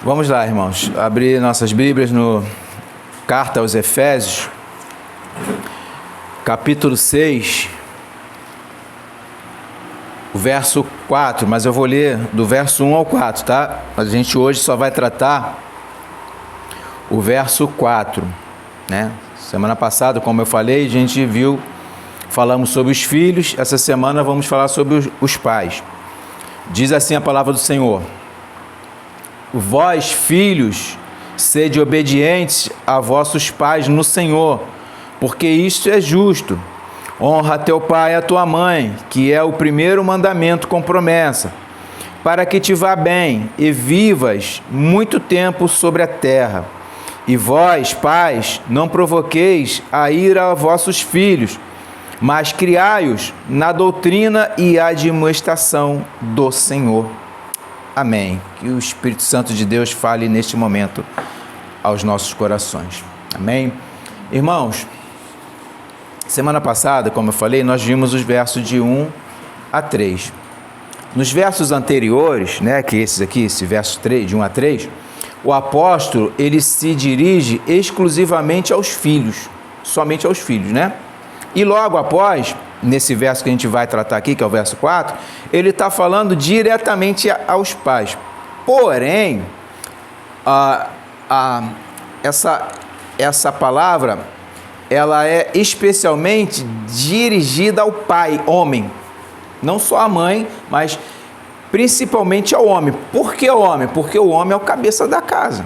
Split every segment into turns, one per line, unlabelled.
Vamos lá, irmãos, abrir nossas Bíblias no Carta aos Efésios, capítulo 6, o verso 4, mas eu vou ler do verso 1 ao 4, tá? A gente hoje só vai tratar o verso 4, né? Semana passada, como eu falei, a gente falamos sobre os filhos, essa semana vamos falar sobre os pais. Diz assim a palavra do Senhor: vós, filhos, sede obedientes a vossos pais no Senhor, porque isto é justo. Honra teu pai e a tua mãe, que é o primeiro mandamento com promessa, para que te vá bem e vivas muito tempo sobre a terra. E vós, pais, não provoqueis a ira a vossos filhos, mas criai-os na doutrina e admoestação do Senhor. Amém. Que o Espírito Santo de Deus fale neste momento aos nossos corações. Amém. Irmãos, semana passada, como eu falei, nós vimos os versos de 1 a 3. Nos versos anteriores, né, que esses aqui, esse verso 3, de 1 a 3, o apóstolo, ele se dirige exclusivamente aos filhos, somente aos filhos, né? E logo após, nesse verso que a gente vai tratar aqui, que é o verso 4, ele está falando diretamente aos pais. Porém, essa palavra, ela é especialmente dirigida ao pai, homem. Não só à mãe, mas principalmente ao homem. Por que o homem? Porque o homem é o cabeça da casa,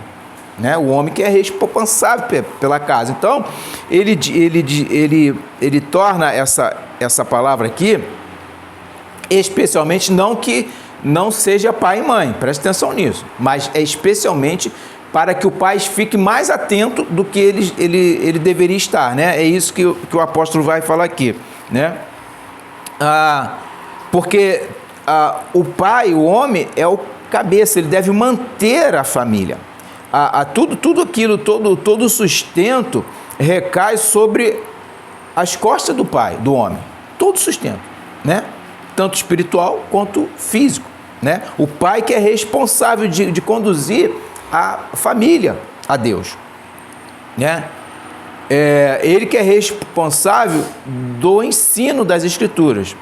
né? O homem que é responsável pela casa. Então, ele torna essa palavra aqui, especialmente, não que não seja pai e mãe, preste atenção nisso, mas é especialmente para que o pai fique mais atento do que ele deveria estar, né? É isso que o apóstolo vai falar aqui, né? Porque o pai, o homem, é o cabeça, ele deve manter a família. Tudo aquilo, todo o sustento recai sobre as costas do pai, do homem. Todo sustento, né? Tanto espiritual quanto físico, né? O pai que é responsável de conduzir a família a Deus, né? Ele que é responsável do ensino das Escrituras,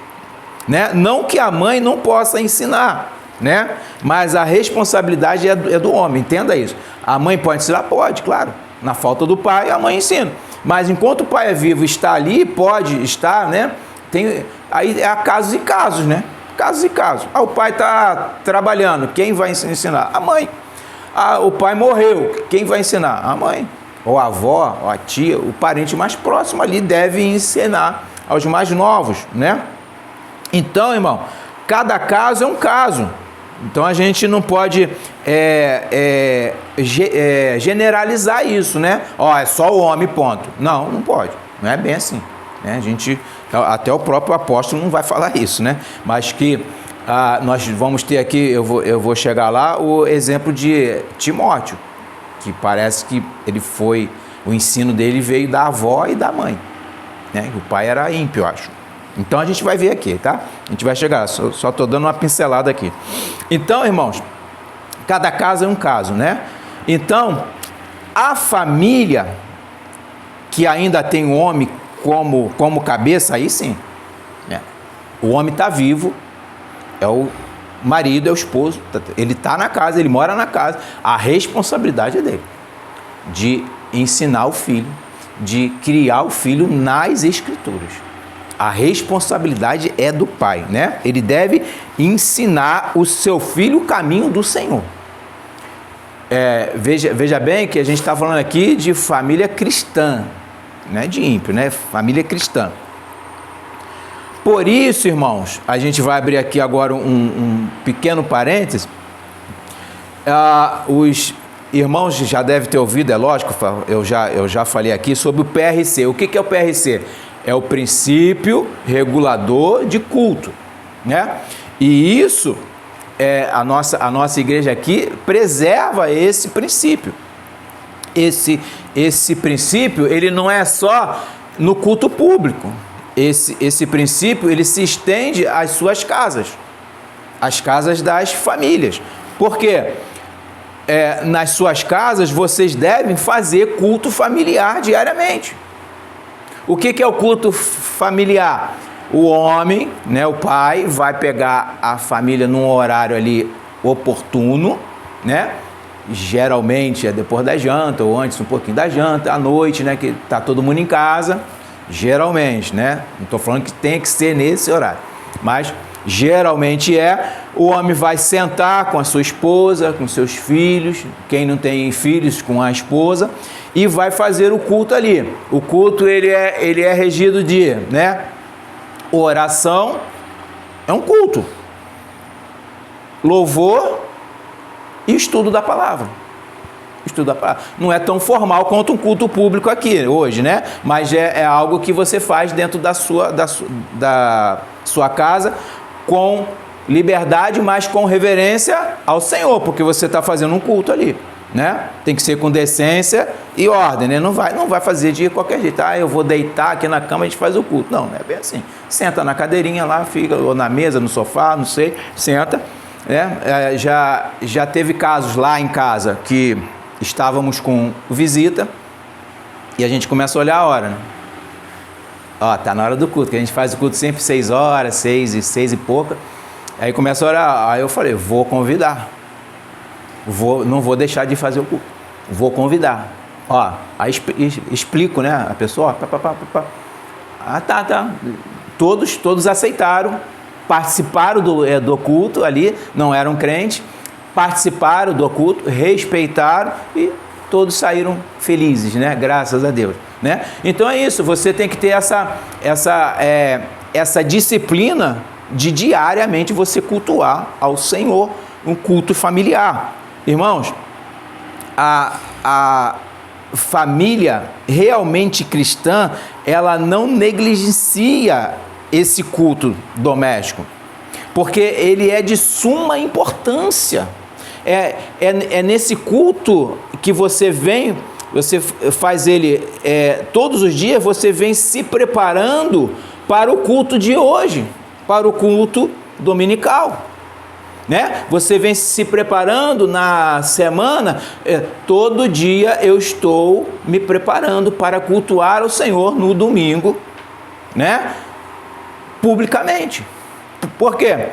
né? Não que a mãe não possa ensinar, né? Mas a responsabilidade é do homem, entenda isso. A mãe pode ensinar? Pode, claro. Na falta do pai, a mãe ensina. Mas enquanto o pai é vivo, está ali, pode estar, né? Aí há casos e casos, né? Casos e casos. O pai está trabalhando, quem vai ensinar? A mãe. O pai morreu, quem vai ensinar? A mãe. Ou a avó, ou a tia, o parente mais próximo ali deve ensinar aos mais novos, né? Então, irmão, cada caso é um caso. Então a gente não pode generalizar isso, né? É só o homem, ponto. Não pode. Não é bem assim, né? Até o próprio apóstolo não vai falar isso, né? Mas que nós vamos ter aqui, eu vou chegar lá, o exemplo de Timóteo, que parece que o ensino dele veio da avó e da mãe, né? O pai era ímpio, eu acho. Então a gente vai ver aqui, tá? A gente vai chegar, só estou dando uma pincelada aqui. Então, irmãos, cada caso é um caso, né? Então, a família que ainda tem o homem como cabeça, aí sim, né? O homem está vivo, é o marido, é o esposo, ele está na casa, ele mora na casa, a responsabilidade é dele, de ensinar o filho, de criar o filho nas Escrituras. A responsabilidade é do pai, né? Ele deve ensinar o seu filho o caminho do Senhor. Veja bem que a gente está falando aqui de família cristã, não é de ímpio, né? Família cristã. Por isso, irmãos, a gente vai abrir aqui agora um pequeno parênteses. Os irmãos já devem ter ouvido, é lógico, eu já falei aqui sobre o PRC. O que é o PRC? É o princípio regulador de culto, né? E isso, a nossa igreja aqui preserva esse princípio. Esse princípio, ele não é só no culto público. Esse princípio, ele se estende às suas casas, às casas das famílias. Por quê? nas suas casas, vocês devem fazer culto familiar diariamente. O que é o culto familiar? O homem, né, o pai, vai pegar a família num horário ali oportuno, né? Geralmente é depois da janta ou antes um pouquinho da janta, à noite, né, que tá todo mundo em casa, geralmente, né? Não estou falando que tem que ser nesse horário, mas geralmente o homem vai sentar com a sua esposa, com seus filhos, quem não tem filhos, com a esposa, e vai fazer o culto ali. O culto ele é regido de, né, oração, é um culto, louvor e estudo da palavra. Estudo da palavra. Não é tão formal quanto um culto público aqui hoje, né? Mas é algo que você faz dentro da sua casa, com liberdade, mas com reverência ao Senhor, porque você está fazendo um culto ali, né? Tem que ser com decência e ordem, né? Não vai fazer de qualquer jeito. Eu vou deitar aqui na cama e a gente faz o culto. Não é bem assim. Senta na cadeirinha lá, fica, ou na mesa, no sofá, não sei, senta, né? Já teve casos lá em casa que estávamos com visita e a gente começa a olhar a hora, né? Tá na hora do culto, que a gente faz o culto sempre 6 horas, 6 e pouca. Aí começa a orar. Aí eu falei, vou convidar. Não vou deixar de fazer o culto. Vou convidar. Aí explico, né? A pessoa, tá. Todos aceitaram, participaram do culto ali, não eram crentes, participaram do culto, respeitaram e todos saíram felizes, né? Graças a Deus, né? Então é isso, você tem que ter essa disciplina de diariamente você cultuar ao Senhor, um culto familiar. Irmãos, a família realmente cristã, ela não negligencia esse culto doméstico, porque ele é de suma importância. É nesse culto que você faz ele todos os dias, você vem se preparando para o culto de hoje, para o culto dominical, né? Você vem se preparando na semana, todo dia eu estou me preparando para cultuar o Senhor no domingo, né? Publicamente. Por quê?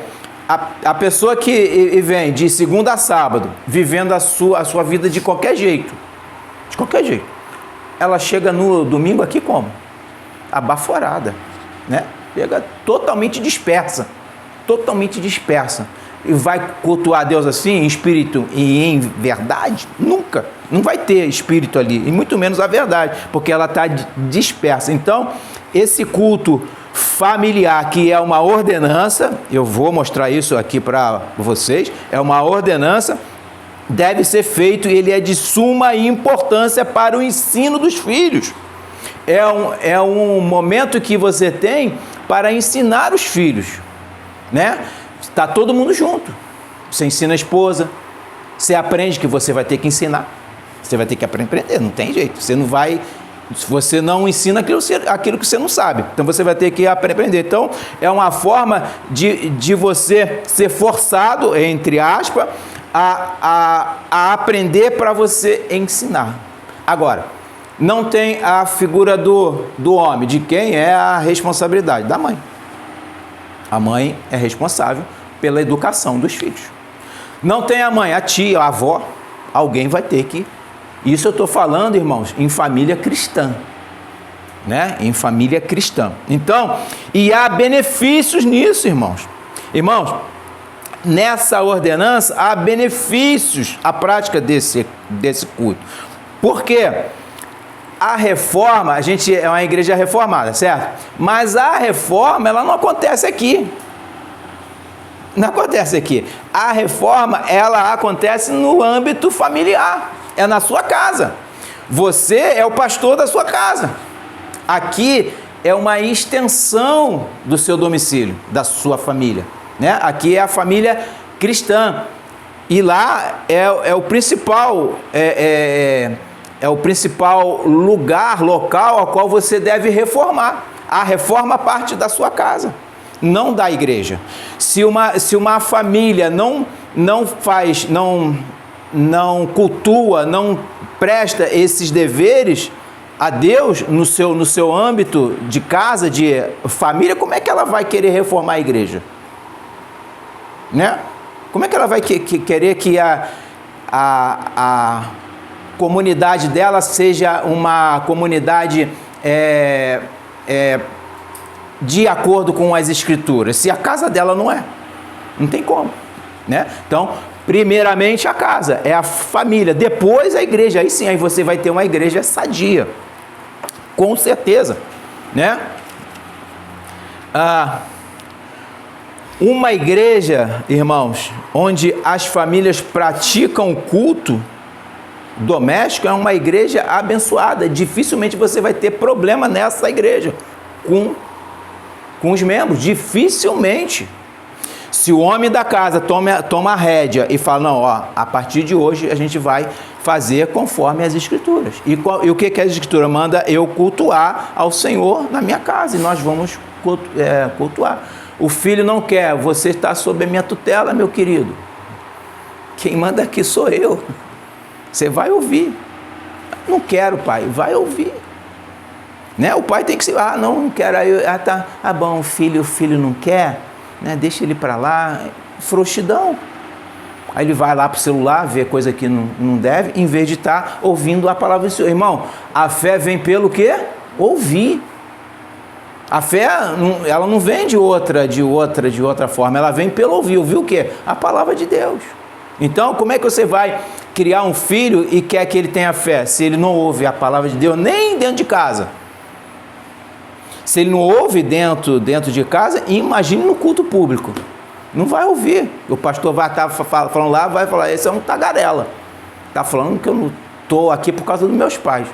A pessoa que vem de segunda a sábado, vivendo a sua vida de qualquer jeito, ela chega no domingo aqui como? Abaforada, né? Chega totalmente dispersa, e vai cultuar Deus assim, em espírito e em verdade? Nunca, não vai ter espírito ali, e muito menos a verdade, porque ela está dispersa. Então, esse culto familiar, que é uma ordenança, eu vou mostrar isso aqui para vocês, é uma ordenança, deve ser feito, e ele é de suma importância para o ensino dos filhos. É um momento que você tem para ensinar os filhos, né? Está todo mundo junto, você ensina a esposa, você aprende que você vai ter que ensinar, você vai ter que aprender, não tem jeito, você não ensina aquilo que você não sabe, então você vai ter que aprender. Então é uma forma de você ser forçado, entre aspas, a aprender para você ensinar. Agora, não tem a figura do homem, de quem é a responsabilidade? Da mãe. A mãe é responsável pela educação dos filhos. Não tem a mãe, a tia, a avó, alguém vai ter que... Isso eu estou falando, irmãos, em família cristã, né? Em família cristã. Então, e há benefícios nisso, irmãos. Irmãos, nessa ordenança há benefícios à prática desse culto. Por quê? A reforma, a gente é uma igreja reformada, certo? Mas a reforma, ela não acontece aqui. Não acontece aqui. A reforma, ela acontece no âmbito familiar. É na sua casa. Você é o pastor da sua casa. Aqui é uma extensão do seu domicílio, da sua família, né? Aqui é a família cristã. E lá é o principal... É o principal local ao qual você deve reformar. A reforma parte da sua casa, não da igreja. Se uma família não não cultua, não presta esses deveres a Deus no seu âmbito de casa, de família, como é que ela vai querer reformar a igreja? Né? Como é que ela vai querer que a comunidade dela seja uma comunidade de acordo com as escrituras, se a casa dela não é? Não tem como, né? Então, primeiramente a casa, é a família, depois a igreja, aí sim, aí você vai ter uma igreja sadia, com certeza, né? Uma igreja, irmãos, onde as famílias praticam culto doméstico, é uma igreja abençoada. Dificilmente você vai ter problema nessa igreja com os membros, dificilmente. Se o homem da casa toma a rédea e fala, não, ó, a partir de hoje a gente vai fazer conforme as escrituras. E o que a escritura manda? Eu cultuar ao Senhor na minha casa, e nós vamos cultuar. O filho não quer, você está sob a minha tutela, meu querido. Quem manda aqui sou eu. Você vai ouvir. Não quero, pai, vai ouvir. Né? O pai tem que ser, não quero, tá bom, o filho não quer, né? Deixa ele para lá, frouxidão. Aí ele vai lá para o celular, vê coisa que não deve, em vez de estar ouvindo a palavra do Senhor. Irmão, a fé vem pelo quê? Ouvir. A fé, ela não vem de outra forma, ela vem pelo ouvir. Ouvir o quê? A palavra de Deus. Então, como é que você vai criar um filho e quer que ele tenha fé, se ele não ouve a palavra de Deus, nem dentro de casa? Se ele não ouve dentro de casa, imagine no culto público. Não vai ouvir. O pastor vai estar falando lá, vai falar, esse é um tagarela. Está falando que eu não estou aqui por causa dos meus pais.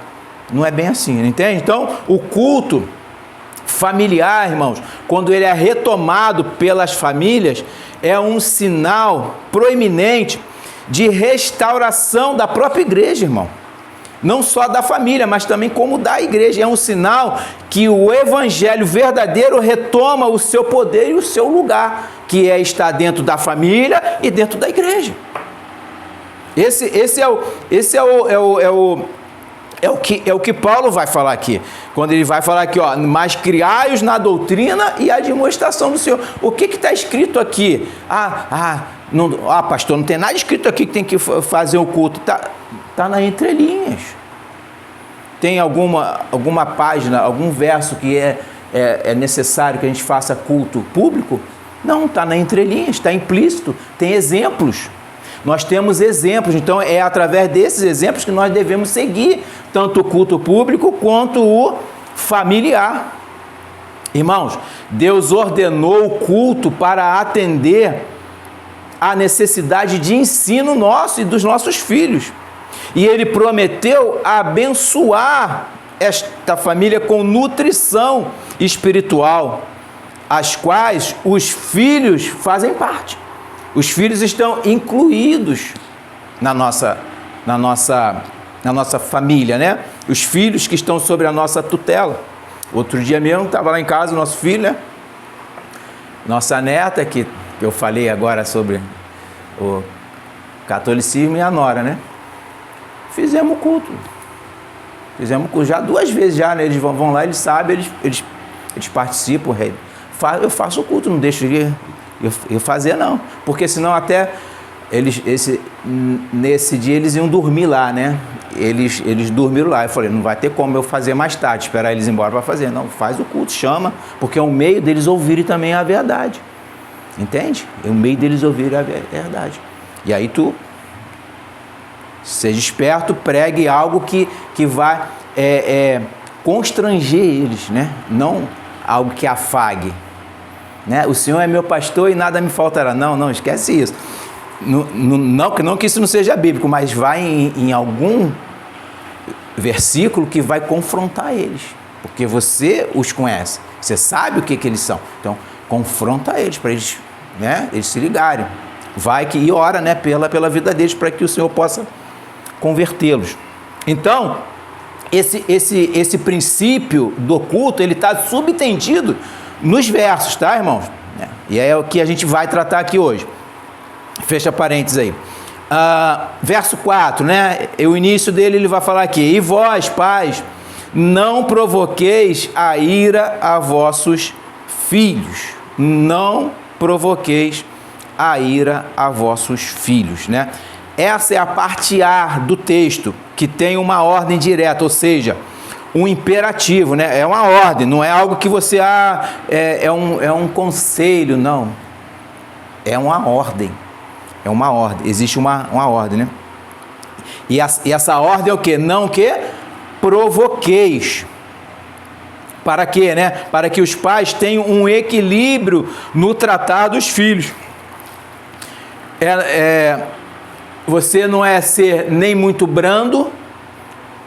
Não é bem assim, entende? Então, o culto familiar, irmãos, quando ele é retomado pelas famílias, é um sinal proeminente de restauração da própria igreja, irmão. Não só da família, mas também como da igreja. É um sinal que o evangelho verdadeiro retoma o seu poder e o seu lugar, que é estar dentro da família e dentro da igreja. Esse é o que Paulo vai falar aqui, quando ele vai falar aqui, ó, mas criai-os na doutrina e a demonstração do Senhor. O que está escrito aqui? Pastor, não tem nada escrito aqui que tem que fazer o culto. Está nas entrelinhas. Tem alguma página, algum verso que é necessário que a gente faça culto público? Não, está na entrelinhas, está implícito, tem exemplos. Nós temos exemplos, então é através desses exemplos que nós devemos seguir, tanto o culto público quanto o familiar. Irmãos, Deus ordenou o culto para atender à necessidade de ensino nosso e dos nossos filhos. E Ele prometeu abençoar esta família com nutrição espiritual, as quais os filhos fazem parte. Os filhos estão incluídos na nossa família, né? Os filhos que estão sobre a nossa tutela. Outro dia mesmo, estava lá em casa o nosso filho, né? Nossa neta, que eu falei agora sobre o catolicismo, e a nora, né? Fizemos culto já 2 vezes já, né? Eles vão lá, eles sabem, eles participam. Eu faço o culto, não deixo eu fazer não, porque senão até nesse dia eles iam dormir lá, né? Eles dormiram lá. Eu falei, não vai ter como eu fazer mais tarde, esperar eles ir embora para fazer. Não, faz o culto, chama, porque é um meio deles ouvirem também a verdade. Entende? É um meio deles ouvirem a verdade. E aí tu seja esperto, pregue algo que vai constranger eles, né? Não algo que afague. Né? O Senhor é meu pastor e nada me faltará. Não, esquece isso. Não que isso não seja bíblico, mas vai em algum versículo que vai confrontar eles, porque você os conhece, você sabe o que eles são. Então, confronta eles, para eles, né, eles se ligarem. E ora, né, pela vida deles, para que o Senhor possa convertê-los. Então, esse princípio do culto, ele está subentendido nos versos, tá, irmãos? E é o que a gente vai tratar aqui hoje. Fecha parênteses aí. Verso 4, né? O início dele ele vai falar aqui: e vós, pais, não provoqueis a ira a vossos filhos. Não provoqueis a ira a vossos filhos, né? Essa é a parte A do texto, que tem uma ordem direta, ou seja, um imperativo, né? É uma ordem, não é algo que você é um conselho, não. É uma ordem. É uma ordem, existe uma ordem, né? E essa ordem é o quê? Não o quê? Provoqueis. Para quê, né? Para que os pais tenham um equilíbrio no tratar dos filhos. Você não é ser nem muito brando,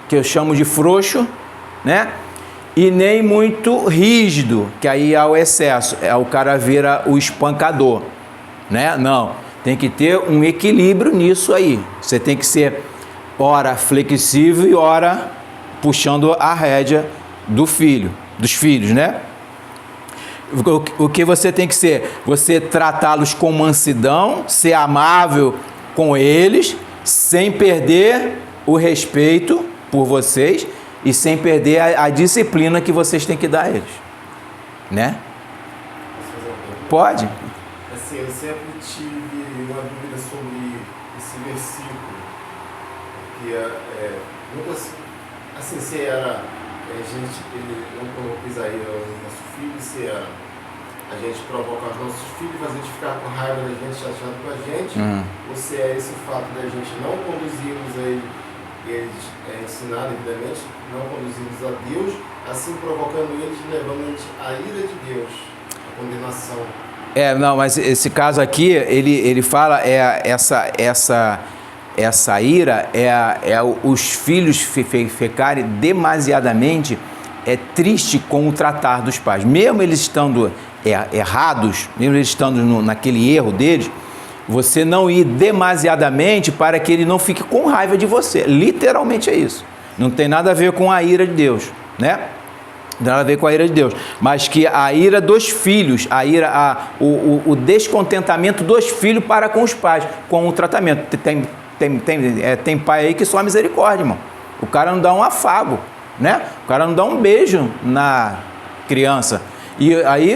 que eu chamo de frouxo, né? E nem muito rígido, que aí há o excesso, o cara vira o espancador, né? Não. Tem que ter um equilíbrio nisso aí. Você tem que ser, ora, flexível e ora puxando a rédea dos filhos, né? O que você tem que ser? Você tratá-los com mansidão, ser amável com eles, sem perder o respeito por vocês e sem perder a disciplina que vocês têm que dar a eles, né? Pode?
Assim, eu sempre tive uma dúvida sobre esse versículo, que nunca, assim, se era ele não colocou Isaías o nosso filho, se era a gente provocar os nossos filhos, fazer eles ficar com raiva da gente, chateado com a gente, ou se é esse fato da gente não conduzirmos eles ensinar devidamente, não conduzirmos a Deus, assim provocando eles, levando eles à ira de Deus, à condenação.
Não, mas esse caso aqui, ele fala, essa ira os filhos ficarem demasiadamente triste com o tratar dos pais. Mesmo eles estando errados, mesmo eles estando naquele erro deles, você não ir demasiadamente para que ele não fique com raiva de você. Literalmente é isso. Não tem nada a ver com a ira de Deus, né? Não tem nada a ver com a ira de Deus, mas que a ira dos filhos, o descontentamento dos filhos para com os pais, com o tratamento. Tem pai aí que só misericórdia, irmão. O cara não dá um afago, né? O cara não dá um beijo na criança. E aí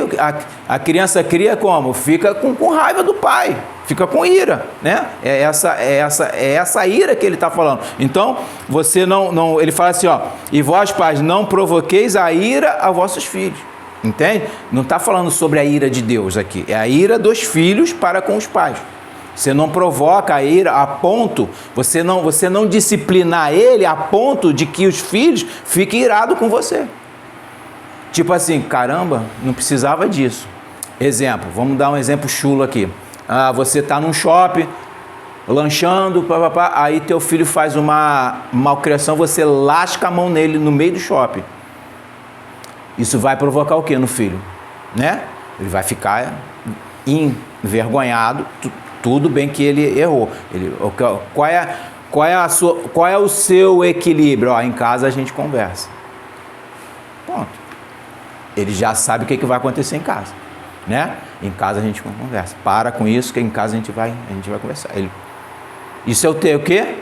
a criança cria como? Fica com raiva do pai, fica com ira, né? É essa ira que ele está falando. Então, você não, ele fala assim, ó, e vós, pais, não provoqueis a ira a vossos filhos. Entende? Não está falando sobre a ira de Deus aqui, é a ira dos filhos para com os pais. Você não provoca a ira a ponto, você não disciplinar ele a ponto de que os filhos fiquem irados com você. Tipo assim, caramba, não precisava disso. Exemplo, vamos dar um exemplo chulo aqui. Você está num shopping, lanchando, aí teu filho faz uma malcriação, você lasca a mão nele no meio do shopping. Isso vai provocar o que no filho? Né? Ele vai ficar envergonhado, tudo bem que ele errou. Qual é o seu equilíbrio? Em casa a gente conversa. Ponto. Ele já sabe o que vai acontecer em casa, né? Em casa a gente conversa. Para com isso, que em casa a gente vai conversar. Isso é o quê?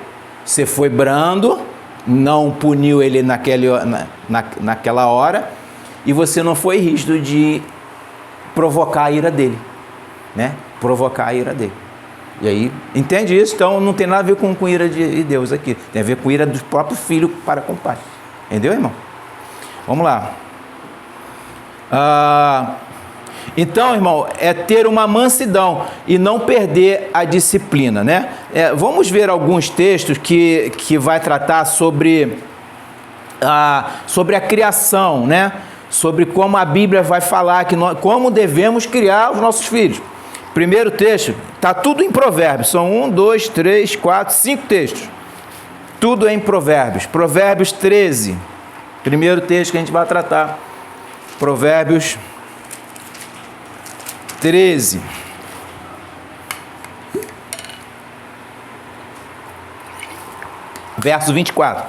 Você foi brando, não puniu ele naquela hora, e você não foi rígido de provocar a ira dele, né? Provocar a ira dele. E aí, entende isso? Então não tem nada a ver com ira de Deus aqui. Tem a ver com ira do próprio filho para com o pai. Entendeu, irmão? Vamos lá. Então, irmão, é ter uma mansidão e não perder a disciplina, né? Vamos ver alguns textos que vai tratar sobre a criação, né? Sobre como a Bíblia vai falar como devemos criar os nossos filhos. Primeiro texto, está tudo em Provérbios, são 1, 2, 3, 4, 5 textos. Tudo é em Provérbios. Provérbios 13, primeiro texto que a gente vai tratar. Provérbios 13. Verso 24.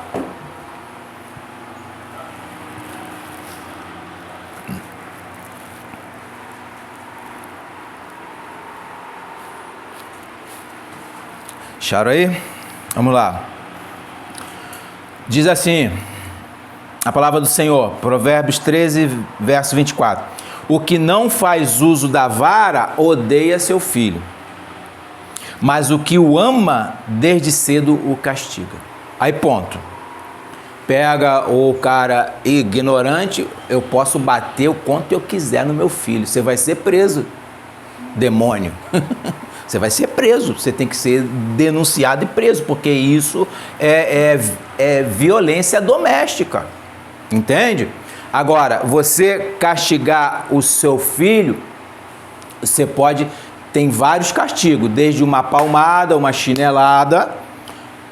Acharam aí? Vamos lá. Diz assim, a palavra do Senhor, Provérbios 13, verso 24. O que não faz uso da vara odeia seu filho, mas o que o ama desde cedo o castiga. Aí ponto. Pega o cara ignorante, eu posso bater o quanto eu quiser no meu filho. Você vai ser preso, demônio. Você vai ser preso, você tem que ser denunciado e preso, porque isso é violência doméstica. Entende? Agora, você castigar o seu filho, você pode... Tem vários castigos, desde uma palmada, uma chinelada,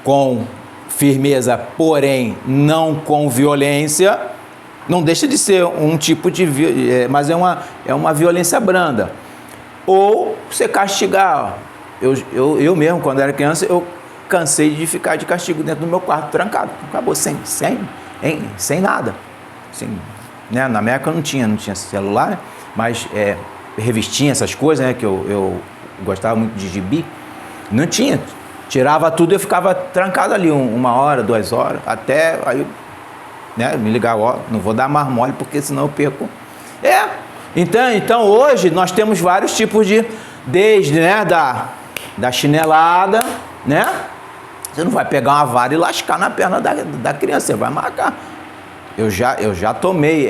com firmeza, porém não com violência. Não deixa de ser um tipo de... mas é uma violência branda. Ou você castigar. Eu mesmo, quando era criança, eu cansei de ficar de castigo dentro do meu quarto, trancado. Acabou, sem nada. Né? Na minha época não tinha celular, né? Mas revistinha, essas coisas, né? Que eu gostava muito de gibi. Não tinha. Tirava tudo e eu ficava trancado ali 1 hora, 2 horas, até aí, né, me ligar, ó, não vou dar mais mole porque senão eu perco. Então hoje nós temos vários tipos de, desde, né, da chinelada, né? Você não vai pegar uma vara e lascar na perna da criança, você vai marcar. Eu já tomei,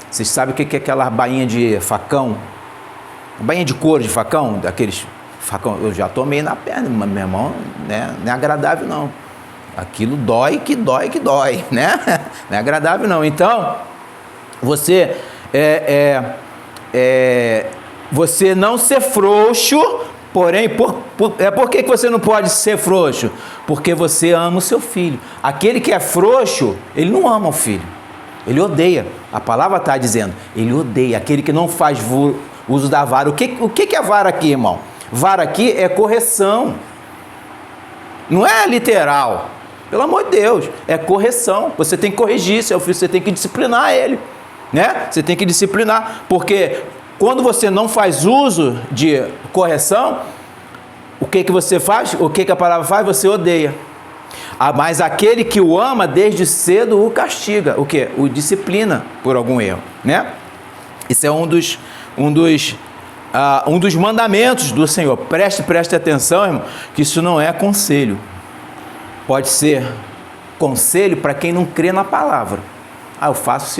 vocês sabem o que é aquela bainha de facão? Bainha de couro de facão, daqueles... facão, eu já tomei na perna, mas, meu irmão, né, não é agradável não. Aquilo dói, né? Não é agradável não. Então, você você não ser frouxo, porém, por que você não pode ser frouxo? Porque você ama o seu filho. Aquele que é frouxo, ele não ama o filho, ele odeia. A palavra está dizendo, ele odeia. Aquele que não faz uso da vara. O que é vara aqui, irmão? Vara aqui é correção, não é literal, pelo amor de Deus, é correção. Você tem que corrigir seu filho, você tem que disciplinar ele, né? Você tem que disciplinar, porque quando você não faz uso de correção, o que você faz? O que a palavra faz? Você odeia. Mas aquele que o ama desde cedo o castiga. O que? O disciplina por algum erro, né? Isso é um dos mandamentos do Senhor. Preste atenção, irmão, que isso não é conselho. Pode ser conselho para quem não crê na palavra. Eu faço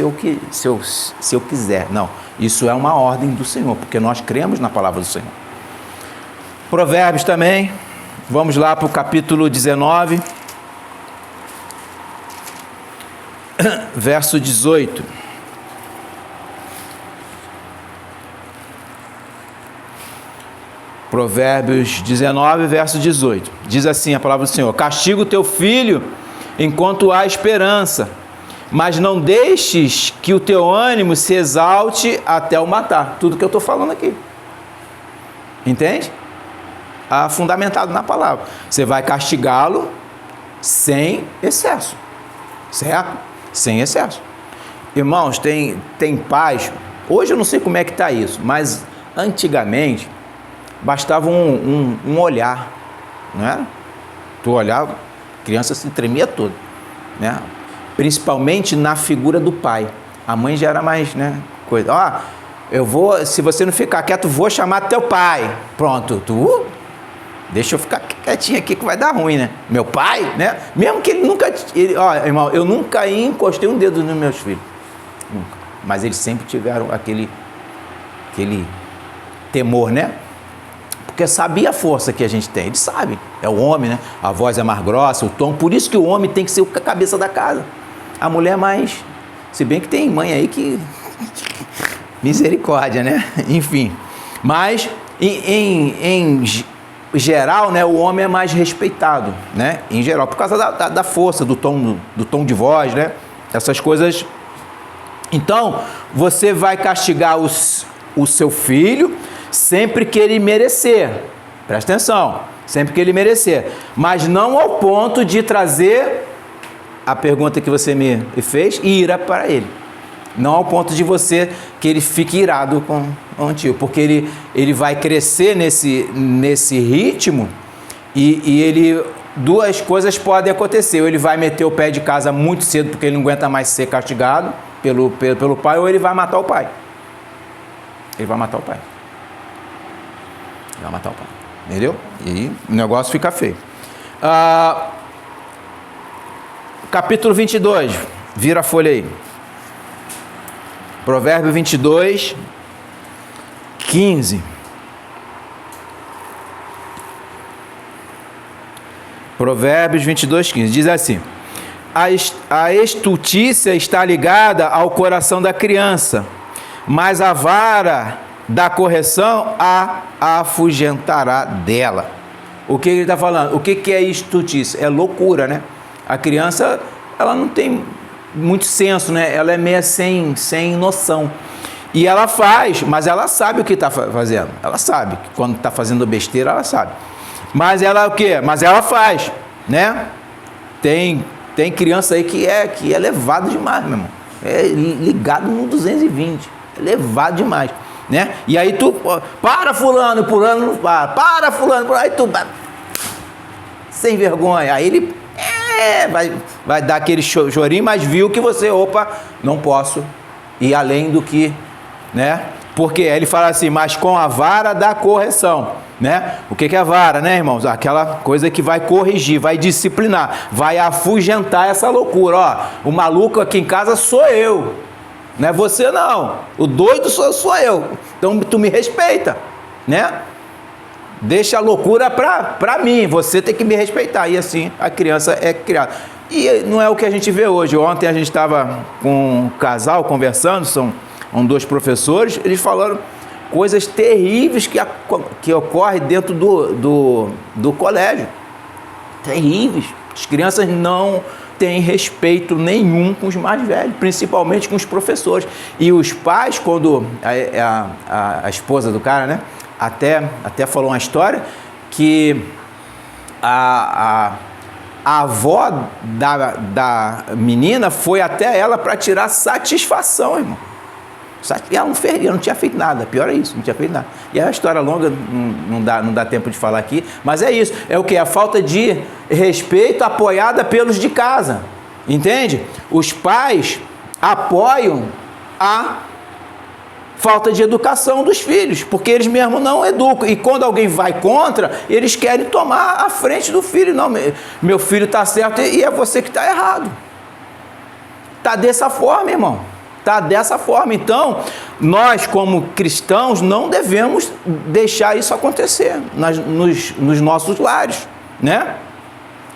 se eu quiser. Não, isso é uma ordem do Senhor, porque nós cremos na palavra do Senhor. Provérbios também, vamos lá para o capítulo 19, verso 18. Provérbios 19, verso 18. Diz assim a palavra do Senhor: castiga o teu filho enquanto há esperança, mas não deixes que o teu ânimo se exalte até o matar. Tudo que eu estou falando aqui. Entende? Fundamentado na palavra. Você vai castigá-lo sem excesso. Certo? Sem excesso. Irmãos, tem pais... Hoje eu não sei como é que está isso, mas antigamente... bastava um olhar, não era? Tu olhava, a criança se tremia toda, né? Principalmente na figura do pai. A mãe já era mais, né, coisa. Se você não ficar quieto, vou chamar teu pai. Pronto, deixa eu ficar quietinho aqui que vai dar ruim, né? Meu pai, né? Mesmo que ele nunca... irmão, eu nunca encostei um dedo nos meus filhos. Nunca. Mas eles sempre tiveram aquele temor, né? Porque sabia a força que a gente tem, eles sabem, é o homem, né? A voz é mais grossa, o tom, por isso que o homem tem que ser a cabeça da casa, a mulher mais, se bem que tem mãe aí que, misericórdia, né? Enfim, mas em geral, né, o homem é mais respeitado, né? Em geral, por causa da força, do tom de voz, né? Essas coisas. Então, você vai castigar o seu filho sempre que ele merecer, presta atenção, sempre que ele merecer, mas não ao ponto de trazer a pergunta que você me fez, ira para ele, não ao ponto de que ele fique irado com o tio, porque ele vai crescer nesse ritmo E ele, duas coisas podem acontecer: ou ele vai meter o pé de casa muito cedo porque ele não aguenta mais ser castigado pelo pai, ou ele vai matar o pai. Ele vai matar o pai. Ele vai matar o pai. Entendeu? E aí o negócio fica feio. Capítulo 22. Vira a folha aí. Provérbio 22, 15. Provérbios 22, 15. Diz assim: a estultícia está ligada ao coração da criança, mas a vara da correção a afugentará dela. O que ele está falando? O que é estultícia? É loucura, né? A criança, ela não tem muito senso, né? Ela é meio sem noção. E ela faz, mas ela sabe o que está fazendo. Ela sabe que quando está fazendo besteira, ela sabe. Mas ela o quê? Mas ela faz, né? Tem criança aí que é levado demais, meu irmão. É ligado no 220. É levado demais, né? E aí tu, para fulano não para fulano, aí tu, sem vergonha. Aí ele vai dar aquele chorinho, mas viu que você, não posso ir além do que, né? Porque ele fala assim, mas com a vara da correção, né? O que é a vara, né, irmãos? Aquela coisa que vai corrigir, vai disciplinar, vai afugentar essa loucura. Ó, o maluco aqui em casa sou eu, não é você não. O doido sou eu. Então tu me respeita, né? Deixa a loucura pra mim, você tem que me respeitar. E assim a criança é criada. E não é o que a gente vê hoje. Ontem a gente estava com um casal conversando, são dois professores, eles falaram coisas terríveis que ocorrem dentro do colégio. Terríveis. As crianças não têm respeito nenhum com os mais velhos, principalmente com os professores. E os pais, quando a esposa do cara, né, até falou uma história que a avó da menina foi até ela para tirar satisfação, irmão. Ela não fez, não tinha feito nada, pior é isso, não tinha feito nada. E é uma história longa, não dá tempo de falar aqui, mas é isso, é o que? A falta de respeito apoiada pelos de casa, entende? Os pais apoiam a falta de educação dos filhos, porque eles mesmos não educam, e quando alguém vai contra, eles querem tomar a frente do filho. Não, meu filho está certo e é você que está errado. Está dessa forma, irmão. Está dessa forma. Então, nós como cristãos não devemos deixar isso acontecer nos nossos lares, né?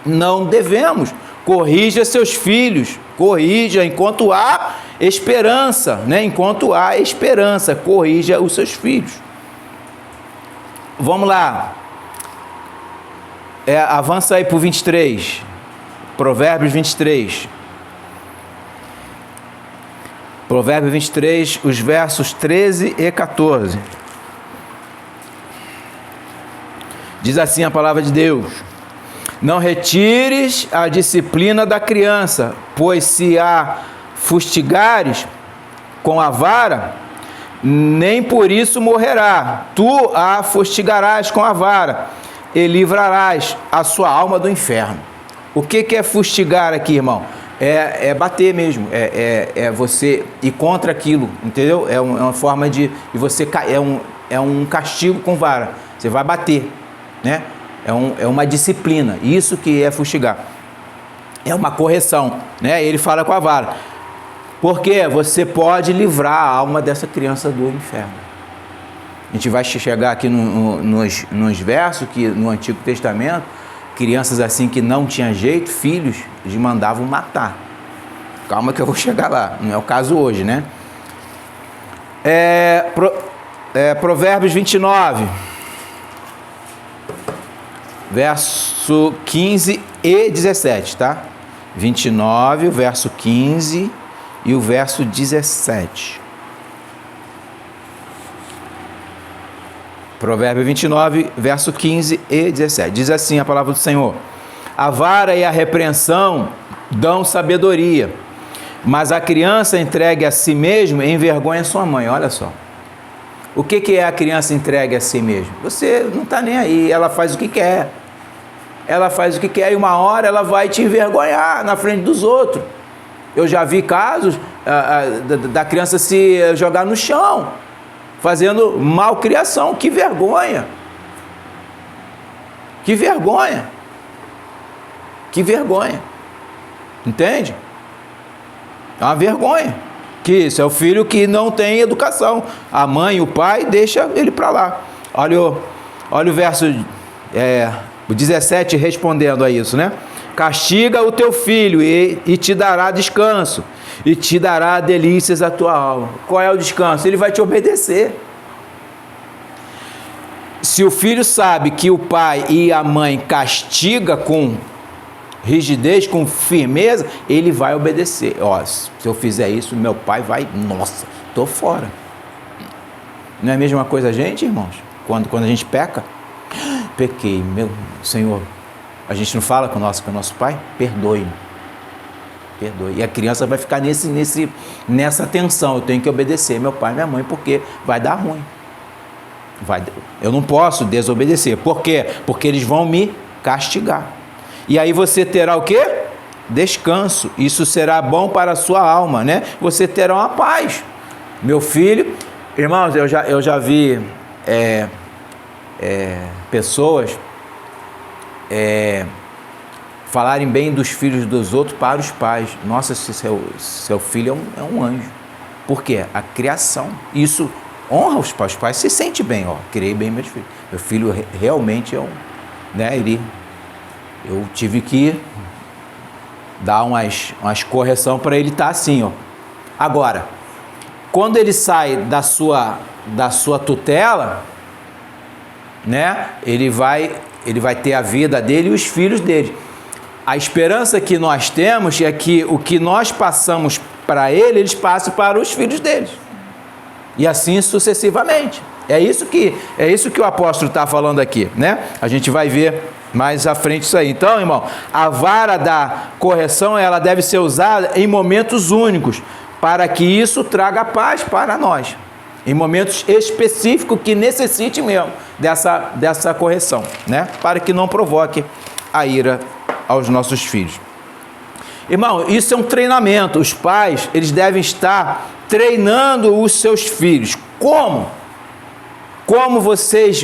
Não devemos. Corrija seus filhos, corrija enquanto há esperança, né? Enquanto há esperança, corrija os seus filhos. Vamos lá. Avança aí para o 23. Provérbios 23. Provérbio 23, os versos 13 e 14. Diz assim a palavra de Deus: não retires a disciplina da criança, pois se a fustigares com a vara, nem por isso morrerá. Tu a fustigarás com a vara e livrarás a sua alma do inferno. O que é fustigar aqui, irmão? É bater mesmo, é você ir contra aquilo, entendeu? É uma forma de você é um castigo com vara. Você vai bater, né? É uma disciplina. Isso que é fustigar. É uma correção, né? Ele fala com a vara. Porque você pode livrar a alma dessa criança do inferno. A gente vai chegar aqui nos versos que no Antigo Testamento, crianças assim que não tinham jeito, filhos, eles mandavam matar. Calma que eu vou chegar lá, não é o caso hoje, né? Provérbios 29, verso 15 e 17, tá? 29, o verso 15 e o verso 17. Provérbio 29, verso 15 e 17. Diz assim a palavra do Senhor: a vara e a repreensão dão sabedoria, mas a criança entregue a si mesmo envergonha sua mãe. Olha só. O que é a criança entregue a si mesmo? Você não está nem aí, ela faz o que quer. ela faz o que quer e uma hora ela vai te envergonhar na frente dos outros. Eu já vi casos da criança se jogar no chão, fazendo malcriação. Que vergonha! Que vergonha! Que vergonha! Entende? É uma vergonha. Que isso é o filho que não tem educação. A mãe, o pai, deixa ele para lá. Olha o verso o 17 respondendo a isso, né? Castiga o teu filho e te dará descanso, e te dará delícias à tua alma. Qual é o descanso? Ele vai te obedecer. Se o filho sabe que o pai e a mãe castiga com rigidez, com firmeza, ele vai obedecer. Ó, se eu fizer isso, meu pai vai, nossa, tô fora. Não é a mesma coisa a gente, irmãos? Quando a gente peca, pequei, meu Senhor, a gente não fala com o nosso pai? Perdoe-me. Perdoe. E a criança vai ficar nessa tensão, eu tenho que obedecer meu pai e minha mãe, porque vai dar ruim. Eu não posso desobedecer. Por quê? Porque eles vão me castigar. E aí você terá o quê? Descanso. Isso será bom para a sua alma, né? Você terá uma paz. Meu filho, irmãos, eu já vi pessoas falarem bem dos filhos dos outros para os pais. Nossa, seu filho é um anjo. Por quê? A criação. Isso honra os pais. Os pais se sentem bem, ó. Criei bem meus filhos. Meu filho realmente é eu tive que dar umas correção para ele estar assim, ó. Agora, quando ele sai da sua tutela, né? Ele vai ter a vida dele e os filhos dele. A esperança que nós temos é que o que nós passamos para ele, eles passem para os filhos deles. E assim sucessivamente. É isso que o apóstolo está falando aqui, né? A gente vai ver mais à frente isso aí. Então, irmão, a vara da correção, ela deve ser usada em momentos únicos, para que isso traga paz para nós. Em momentos específicos que necessite mesmo dessa correção, né? Para que não provoque a ira aos nossos filhos. Irmão, isso é um treinamento. Os pais, eles devem estar treinando os seus filhos. Como? Como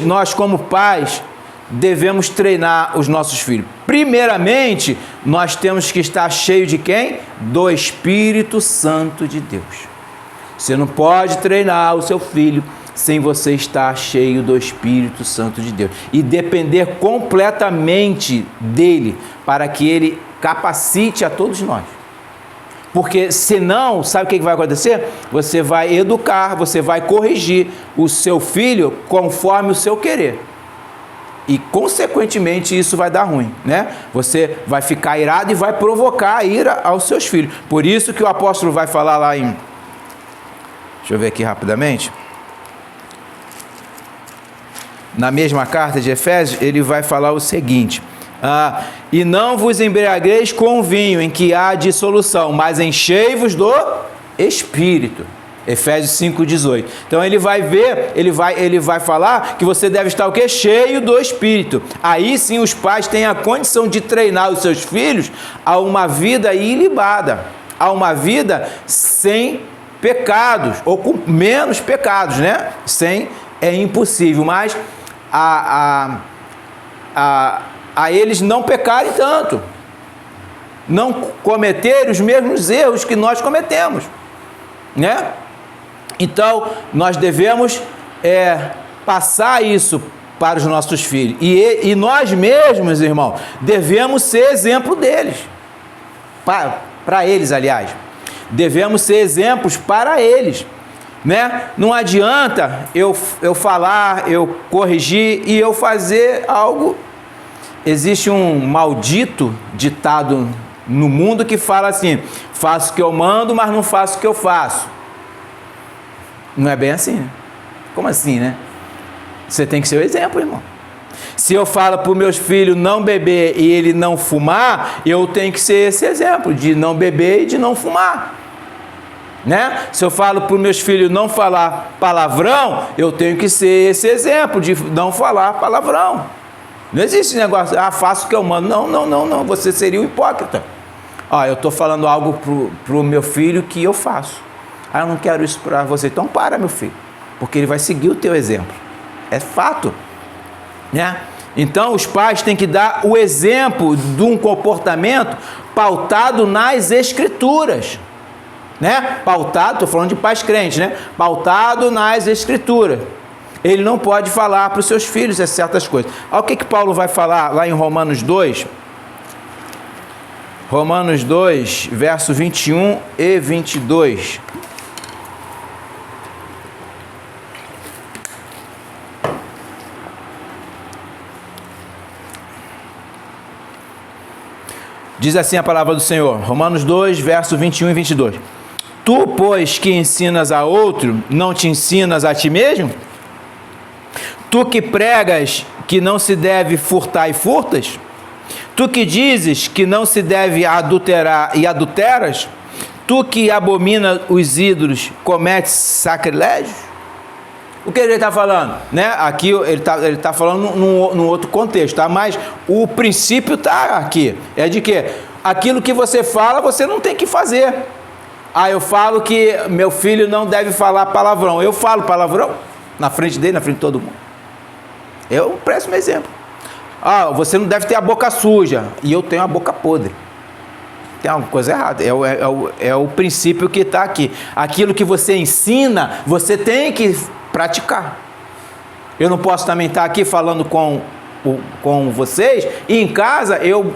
nós como pais, devemos treinar os nossos filhos? Primeiramente, nós temos que estar cheio de quem? Do Espírito Santo de Deus. Você não pode treinar o seu filho sem você estar cheio do Espírito Santo de Deus e depender completamente dele para que ele capacite a todos nós. Porque senão, sabe o que vai acontecer? Você vai educar, você vai corrigir o seu filho conforme o seu querer. E, consequentemente, isso vai dar ruim, né? Você vai ficar irado e vai provocar a ira aos seus filhos. Por isso que o apóstolo vai falar lá em... Deixa eu ver aqui rapidamente. Na mesma carta de Efésios, ele vai falar o seguinte: e não vos embriagueis com vinho em que há dissolução, mas enchei-vos do Espírito. Efésios 5,18. Então ele vai falar que você deve estar o quê? Cheio do Espírito. Aí sim os pais têm a condição de treinar os seus filhos a uma vida ilibada, a uma vida sem pecados, ou com menos pecados, né? Sem é impossível, mas a eles não pecarem tanto, não cometerem os mesmos erros que nós cometemos, né? Então, nós devemos passar isso para os nossos filhos. E nós mesmos, irmão, devemos ser exemplo deles. Para eles, aliás. Devemos ser exemplos para eles. Né? Não adianta eu falar, eu corrigir e eu fazer algo. Existe um maldito ditado no mundo que fala assim: faço o que eu mando, mas não faço o que eu faço. Não é bem assim, né? Como assim, né? Você tem que ser o exemplo, irmão. Se eu falo para os meus filhos não beber e ele não fumar, eu tenho que ser esse exemplo de não beber e de não fumar. Né? Se eu falo para os meus filhos não falar palavrão, eu tenho que ser esse exemplo de não falar palavrão. Não existe esse negócio, faço o que eu mando. Não, você seria um hipócrita. Eu estou falando algo pro meu filho que eu faço. Eu não quero isso para você. Então para, meu filho, porque ele vai seguir o teu exemplo. É fato, né? Então os pais têm que dar o exemplo de um comportamento pautado nas Escrituras, né? Pautado, estou falando de pais crentes, né? Pautado nas Escrituras. Ele não pode falar para os seus filhos certas coisas. Olha o que Paulo vai falar lá em Romanos 2. Romanos 2, verso 21 e 22. Diz assim a palavra do Senhor, Romanos 2, verso 21 e 22. Tu, pois, que ensinas a outro, não te ensinas a ti mesmo? Tu que pregas que não se deve furtar e furtas? Tu que dizes que não se deve adulterar e adulteras? Tu que abomina os ídolos, cometes sacrilégio? O que ele está falando? Né? Aqui ele tá falando num outro contexto, tá? Mas o princípio está aqui. É de que aquilo que você fala, você não tem que fazer. Eu falo que meu filho não deve falar palavrão. Eu falo palavrão na frente dele, na frente de todo mundo. Eu presto um exemplo. Você não deve ter a boca suja. E eu tenho a boca podre. Tem alguma coisa errada. É o princípio que está aqui. Aquilo que você ensina, você tem que praticar. Eu não posso também estar aqui falando com vocês e em casa eu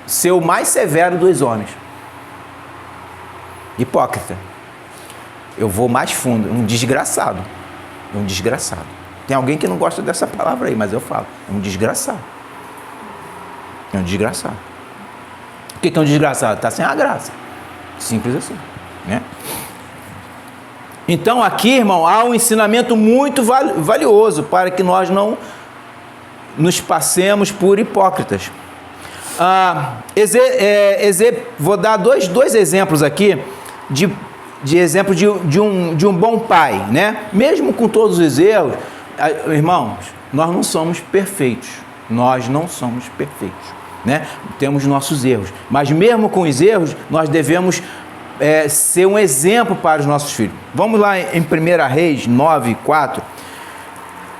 ser o mais severo dos homens. Hipócrita. Eu vou mais fundo. Um desgraçado. Tem alguém que não gosta dessa palavra aí, mas eu falo. É um desgraçado. O que é um desgraçado? Está sem a graça. Simples assim, né? Então aqui, irmão, há um ensinamento muito valioso para que nós não nos passemos por hipócritas. Vou dar dois exemplos aqui de exemplo de um bom pai, né? Mesmo com todos os erros, irmãos, nós não somos perfeitos, né? Temos nossos erros, mas mesmo com os erros, nós devemos ser um exemplo para os nossos filhos. Vamos lá em 1 Reis 9, 4.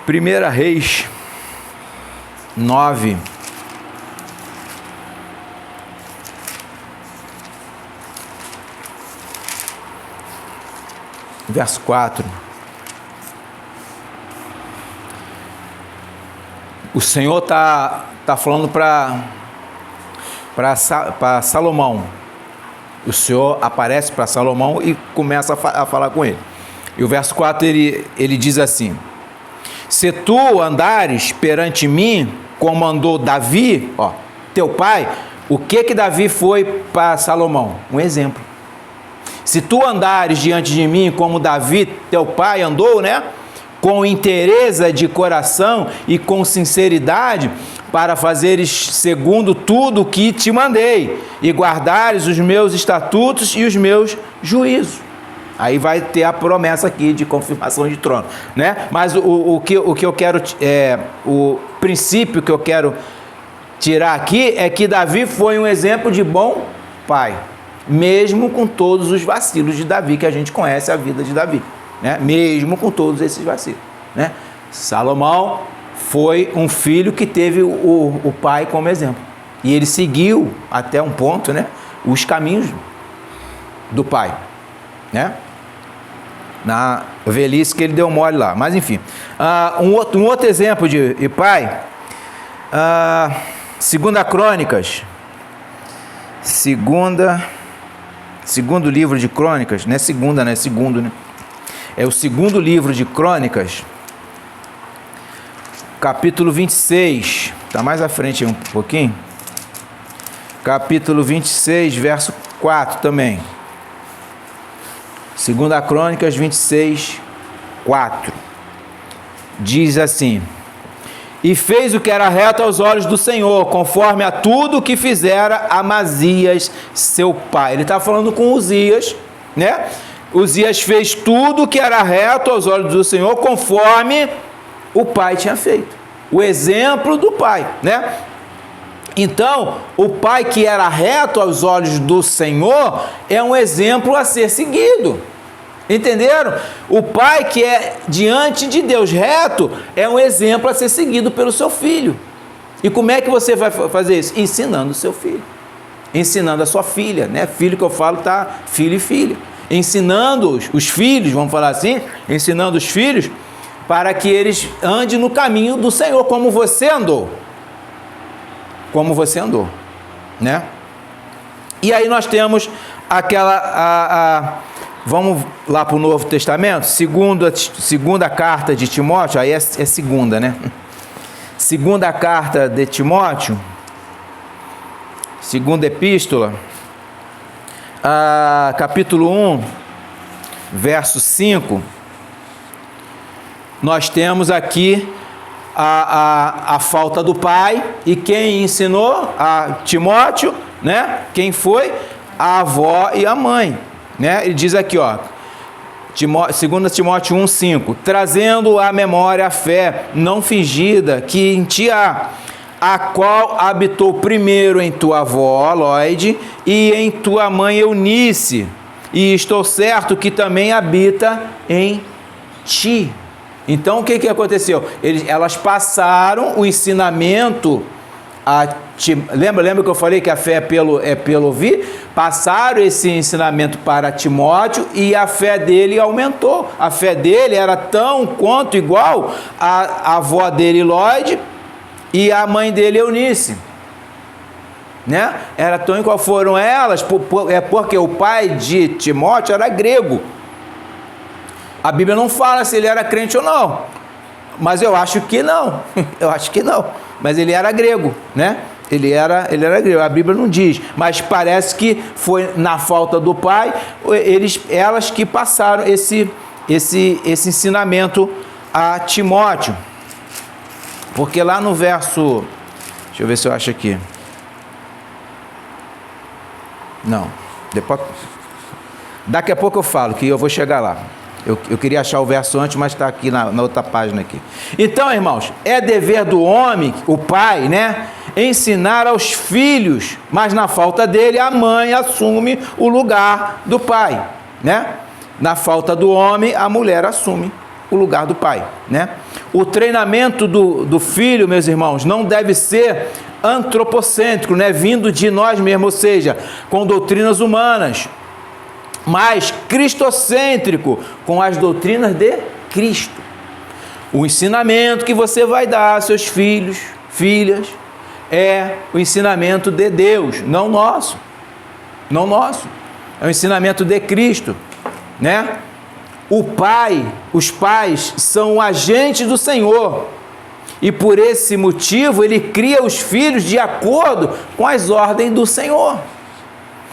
1 Reis 9, verso 4. O Senhor está falando para Salomão. O Senhor aparece para Salomão e começa a falar com ele. E o verso 4 ele diz assim: se tu andares perante mim, como andou Davi, teu pai, o que Davi foi para Salomão? Um exemplo. Se tu andares diante de mim como Davi, teu pai, andou, né? Com inteireza de coração e com sinceridade, para fazeres segundo tudo o que te mandei, e guardares os meus estatutos e os meus juízos. Aí vai ter a promessa aqui de confirmação de trono, né? Mas o que eu quero, o princípio que eu quero tirar aqui é que Davi foi um exemplo de bom pai, mesmo com todos os vacilos de Davi, que a gente conhece a vida de Davi, né? Mesmo com todos esses vacilos, né? Salomão foi um filho que teve o pai como exemplo, e ele seguiu até um ponto, né, os caminhos do pai, né? Na velhice que ele deu mole lá, mas enfim. Um outro exemplo de pai, 2 Crônicas, segundo livro de Crônicas, não é segunda, né? Segundo, né? É o segundo livro de Crônicas, capítulo 26, está mais à frente aí um pouquinho, capítulo 26, verso 4 também. 2 Crônicas 26, 4. Diz assim: e fez o que era reto aos olhos do Senhor, conforme a tudo o que fizera Amazias, seu pai. Ele está falando com Uzias, né? Uzias fez tudo o que era reto aos olhos do Senhor, conforme o pai tinha feito. o exemplo do pai, né? Então, o pai que era reto aos olhos do Senhor é um exemplo a ser seguido. Entenderam? O pai que é diante de Deus reto é um exemplo a ser seguido pelo seu filho. E como é que você vai fazer isso? Ensinando o seu filho. Ensinando a sua filha, né? Filho que eu falo tá filho e filha. Ensinando os filhos, vamos falar assim, ensinando os filhos para que eles andem no caminho do Senhor, como você andou. Como você andou, né? E aí nós temos vamos lá para o Novo Testamento, segunda carta de Timóteo, aí é segunda, né? Segunda carta de Timóteo, segunda epístola, capítulo 1, verso 5, nós temos aqui a falta do pai, e quem ensinou a Timóteo, né? Quem foi? A avó e a mãe, né? Ele diz aqui, ó, 2 Timóteo 1,5, trazendo à memória a fé não fingida que em ti há, a qual habitou primeiro em tua avó, Loide, e em tua mãe Eunice, e estou certo que também habita em ti. Então, o que aconteceu? Elas passaram o ensinamento lembra que eu falei que a fé é pelo ouvir? Passaram esse ensinamento para Timóteo e a fé dele aumentou. A fé dele era tão quanto igual a avó dele, Loide, e a mãe dele, Eunice. Né? Era tão igual foram elas, porque o pai de Timóteo era grego. A Bíblia não fala se ele era crente ou não, mas eu acho que não, mas ele era grego, né? Ele era grego, a Bíblia não diz, mas parece que foi na falta do pai, elas que passaram esse ensinamento a Timóteo, porque lá no verso, deixa eu ver se eu acho aqui, não, daqui a pouco eu falo, que eu vou chegar lá. Eu queria achar o verso antes, mas está aqui na outra página aqui. Então, irmãos, é dever do homem, o pai, né, ensinar aos filhos, mas na falta dele, a mãe assume o lugar do pai, né? Na falta do homem, a mulher assume o lugar do pai, né? O treinamento do filho, meus irmãos, não deve ser antropocêntrico, né, vindo de nós mesmos, ou seja, com doutrinas humanas, mas cristocêntrico, com as doutrinas de Cristo. O ensinamento que você vai dar aos seus filhos, filhas, é o ensinamento de Deus, não nosso. Não nosso. É o ensinamento de Cristo, né? Os pais são agentes do Senhor. E por esse motivo, ele cria os filhos de acordo com as ordens do Senhor.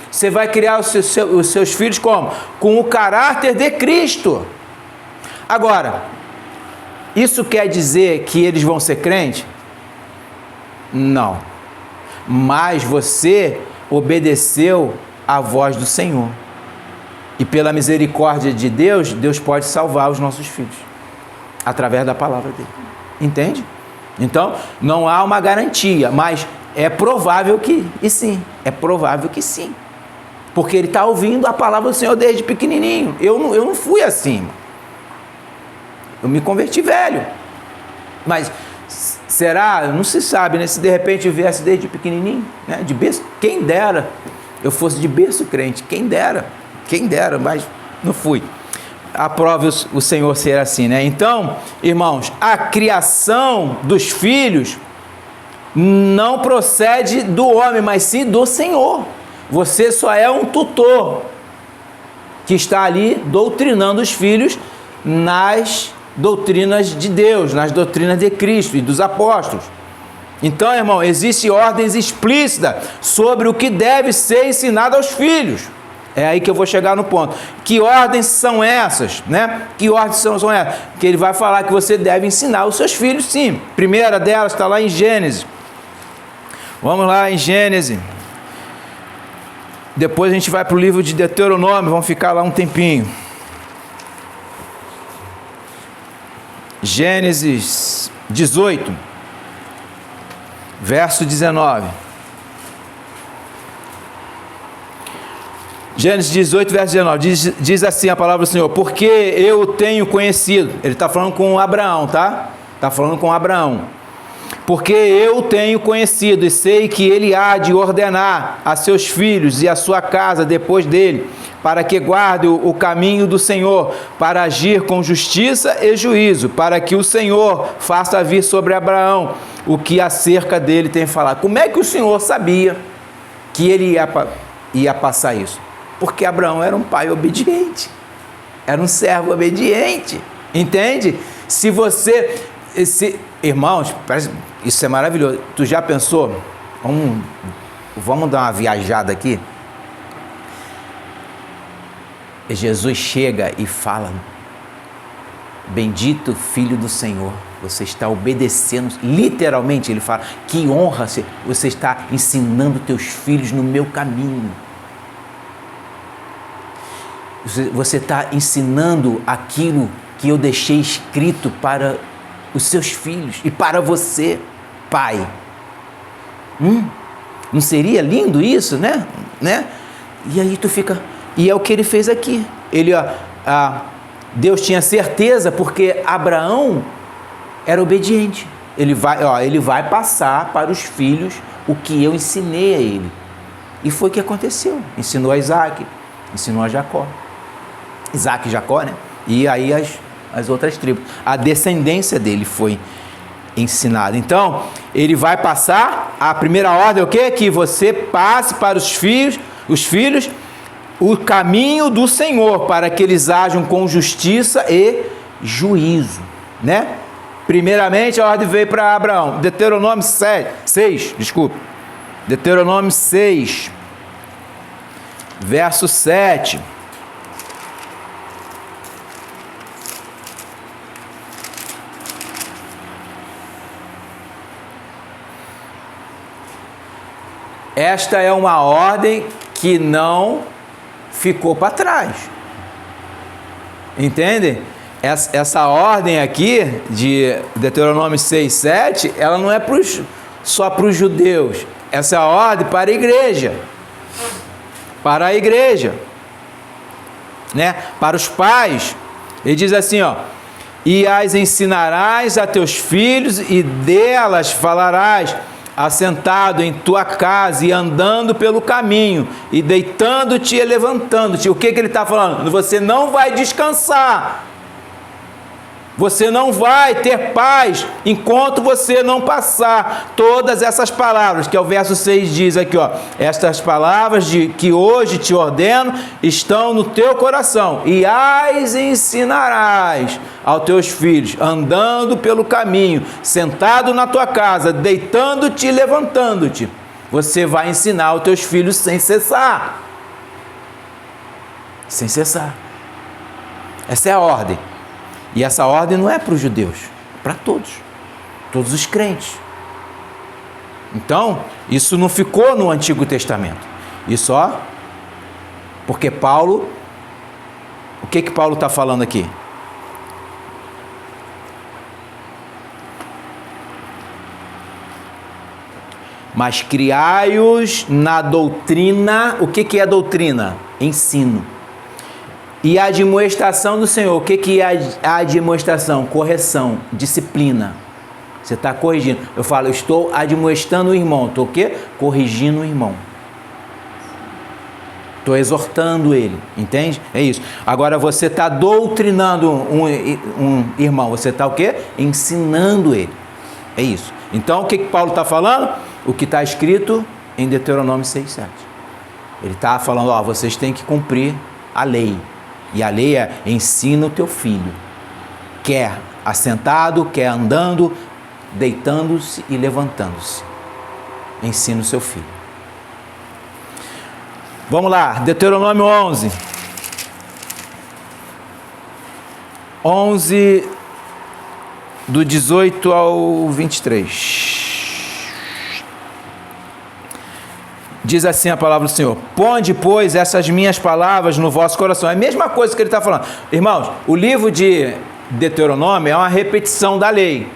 Você vai criar os seus filhos como? Com o caráter de Cristo. Agora, isso quer dizer que eles vão ser crentes? Não. Mas você obedeceu à voz do Senhor. E pela misericórdia de Deus, Deus pode salvar os nossos filhos. Através da palavra dele. Entende? Então, não há uma garantia, mas é provável que sim. É provável que sim. Porque ele está ouvindo a palavra do Senhor desde pequenininho. Eu não fui assim. Eu me converti velho. Mas será? Não se sabe, né? Se de repente eu viesse desde pequenininho, né? De berço, quem dera eu fosse de berço crente. Quem dera, mas não fui. Aprove o Senhor ser assim, né? Então, irmãos, a criação dos filhos não procede do homem, mas sim do Senhor. Você só é um tutor que está ali doutrinando os filhos nas doutrinas de Deus, nas doutrinas de Cristo e dos apóstolos. Então, irmão, existem ordens explícitas sobre o que deve ser ensinado aos filhos. É aí que eu vou chegar no ponto. Que ordens são essas, né? Que ordens são essas? Que ele vai falar que você deve ensinar os seus filhos, sim. Primeira delas está lá em Gênesis. Vamos lá em Gênesis. Depois a gente vai para o livro de Deuteronômio, vamos ficar lá um tempinho. Gênesis 18. verso 19. Gênesis 18, verso 19, diz assim a palavra do Senhor: porque eu tenho conhecido, ele está falando com Abraão, tá? Está falando com Abraão. Porque eu tenho conhecido e sei que ele há de ordenar a seus filhos e a sua casa depois dele, para que guarde o caminho do Senhor, para agir com justiça e juízo, para que o Senhor faça vir sobre Abraão o que acerca dele tem falado. Como é que o Senhor sabia que ele ia passar isso? Porque Abraão era um pai obediente, era um servo obediente, entende? Irmãos, isso é maravilhoso. Tu já pensou? Vamos dar uma viajada aqui. Jesus chega e fala: bendito Filho do Senhor, você está obedecendo, literalmente ele fala, que honra você está ensinando teus filhos no meu caminho. Você está ensinando aquilo que eu deixei escrito para os seus filhos e para você, pai. Não seria lindo isso, né? E aí tu fica... E é o que ele fez aqui. Deus tinha certeza porque Abraão era obediente. Ele vai passar para os filhos o que eu ensinei a ele. E foi o que aconteceu. Ensinou a Isaac, ensinou a Jacó. Isaac e Jacó, né? E aí as outras tribos. A descendência dele foi ensinada. Então, ele vai passar, a primeira ordem é o quê? Que você passe para os filhos, o caminho do Senhor, para que eles ajam com justiça e juízo, né? Primeiramente, a ordem veio para Abraão. Deuteronômio 6, Deuteronômio 6, verso 7. Esta é uma ordem que não ficou para trás. Entende? Essa ordem aqui, de Deuteronômio 6, 7, ela não é só para os judeus. Essa é a ordem para a igreja. Para a igreja. Né? Para os pais. Ele diz assim, e as ensinarás a teus filhos e delas falarás, assentado em tua casa e andando pelo caminho, e deitando-te e levantando-te. O que ele está falando? Você não vai descansar, você não vai ter paz enquanto você não passar todas essas palavras, que é o verso 6 diz aqui, estas palavras que hoje te ordeno estão no teu coração, e as ensinarás aos teus filhos, andando pelo caminho, sentado na tua casa, deitando-te e levantando-te. Você vai ensinar aos teus filhos sem cessar. Sem cessar. Essa é a ordem. E essa ordem não é para os judeus, é para todos os crentes. Então, isso não ficou no Antigo Testamento. Isso, porque Paulo, o que Paulo está falando aqui? Mas criai-os na doutrina. O que é doutrina? Ensino. E a admoestação do Senhor. O que é a admoestação? Correção, disciplina. Você está corrigindo. Eu falo, eu estou admoestando o irmão. Estou o quê? Corrigindo o irmão. Estou exortando ele. Entende? É isso. Agora você está doutrinando um irmão. Você está o quê? Ensinando ele. É isso. Então o que Paulo está falando? O que está escrito em Deuteronômio 6,7. Ele está falando, vocês têm que cumprir a lei. E a lei é: ensina o teu filho, quer assentado, quer andando, deitando-se e levantando-se. Ensina o seu filho. Vamos lá, Deuteronômio 11. 11, do 18 ao 23. Diz assim a palavra do Senhor: ponde, pois, essas minhas palavras no vosso coração. É a mesma coisa que ele está falando. Irmãos, o livro de Deuteronômio é uma repetição da lei.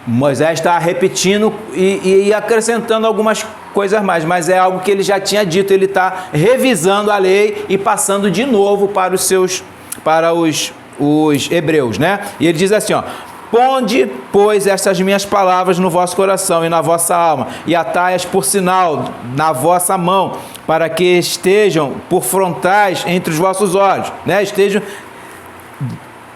Moisés está repetindo e acrescentando algumas coisas mais, mas é algo que ele já tinha dito. Ele está revisando a lei e passando de novo para os hebreus, né? E ele diz assim, ó: ponde, pois, estas minhas palavras no vosso coração e na vossa alma, e atai-as por sinal na vossa mão, para que estejam por frontais entre os vossos olhos, né? Estejam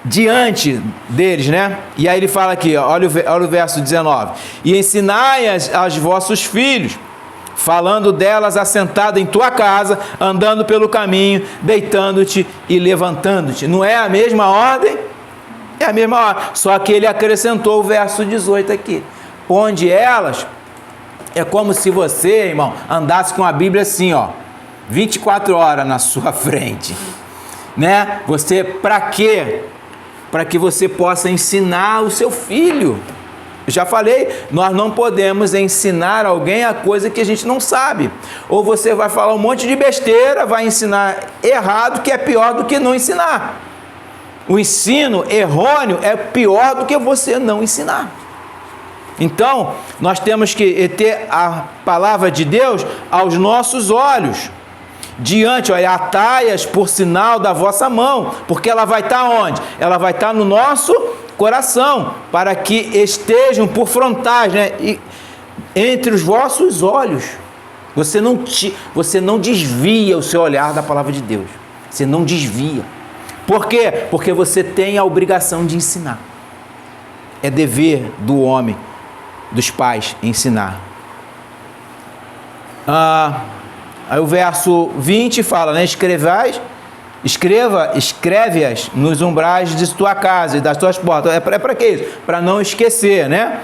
diante deles, né? E aí ele fala aqui, ó, olha o verso 19: e ensinai-as aos vossos filhos, falando delas assentado em tua casa, andando pelo caminho, deitando-te e levantando-te. Não é a mesma ordem? É a mesma ordem, só que ele acrescentou o verso 18 aqui: onde elas, é como se você, irmão, andasse com a Bíblia assim, ó, 24 horas na sua frente, né? Você, para quê? Para que você possa ensinar o seu filho. Eu já falei, nós não podemos ensinar alguém a coisa que a gente não sabe. Ou você vai falar um monte de besteira, vai ensinar errado, que é pior do que não ensinar. O ensino errôneo é pior do que você não ensinar. Então, nós temos que ter a palavra de Deus aos nossos olhos. Diante, olha, atai-as por sinal da vossa mão, porque ela vai estar onde? Ela vai estar no nosso coração, para que estejam por frontais, né? E entre os vossos olhos. Você não desvia o seu olhar da palavra de Deus. Você não desvia. Por quê? Porque você tem a obrigação de ensinar. É dever do homem, dos pais, ensinar. Aí o verso 20 fala, né? Escreve-as nos umbrais de tua casa e das tuas portas. É para que isso? Para não esquecer, né?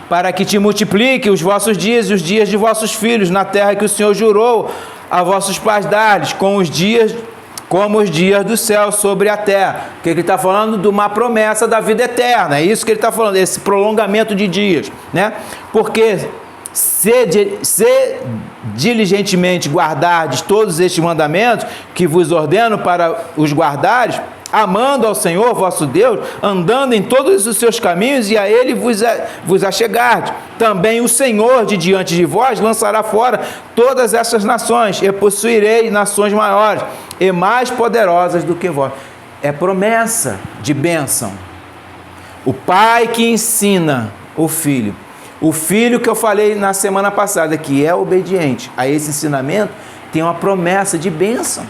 Para que te multiplique os vossos dias e os dias de vossos filhos na terra que o Senhor jurou a vossos pais dar-lhes, como os dias do céu sobre a terra. Que ele está falando de uma promessa da vida eterna. É isso que ele está falando, esse prolongamento de dias, né? Porque se diligentemente guardardes todos estes mandamentos que vos ordeno para os guardares, amando ao Senhor vosso Deus, andando em todos os seus caminhos, e a Ele vos achegardes. Também o Senhor de diante de vós lançará fora todas essas nações, e possuirei nações maiores e mais poderosas do que vós. É promessa de bênção. O pai que ensina o filho. O filho que eu falei na semana passada, que é obediente a esse ensinamento, tem uma promessa de bênção.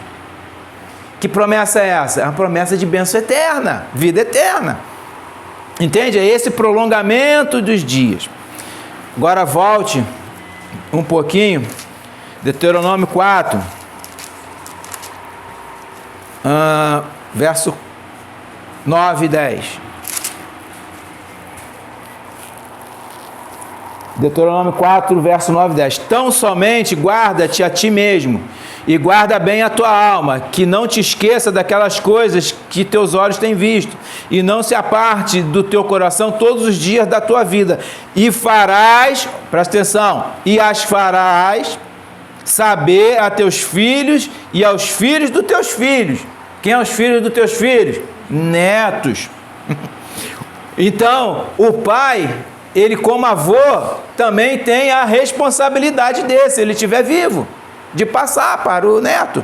Que promessa é essa? É uma promessa de bênção eterna, vida eterna. Entende? É esse prolongamento dos dias. Agora volte um pouquinho, Deuteronômio 4, verso 9 e 10. Deuteronômio 4, verso 9 e 10. Tão somente guarda-te a ti mesmo, e guarda bem a tua alma, que não te esqueça daquelas coisas que teus olhos têm visto, e não se aparte do teu coração todos os dias da tua vida. E farás, presta atenção, e as farás saber a teus filhos e aos filhos dos teus filhos. Quem é os filhos dos teus filhos? Netos. Então, o pai, ele como avô, também tem a responsabilidade desse, se ele estiver vivo, de passar para o neto.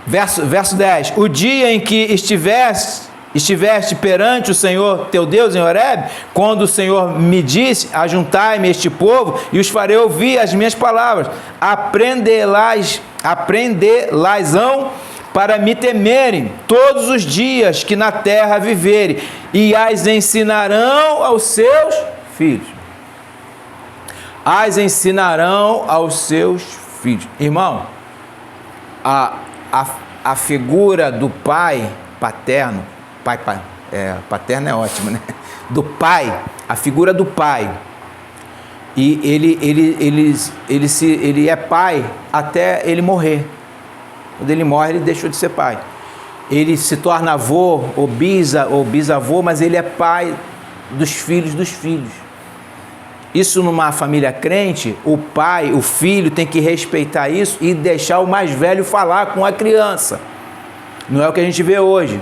Verso 10. O dia em que estiveste perante o Senhor teu Deus em Horebe, quando o Senhor me disse, ajuntai-me este povo, e os farei ouvir as minhas palavras, aprendê-las-ão para me temerem todos os dias que na terra viverem, e as ensinarão aos seus filhos. As ensinarão aos seus filhos. Irmão, a figura do pai paterno, paterno é ótimo, né? Do pai, a figura do pai, e ele é pai até ele morrer. Quando ele morre, ele deixou de ser pai. Ele se torna avô, ou bisavô, mas ele é pai dos filhos dos filhos. Isso numa família crente, o pai, o filho tem que respeitar isso e deixar o mais velho falar com a criança. Não é o que a gente vê hoje.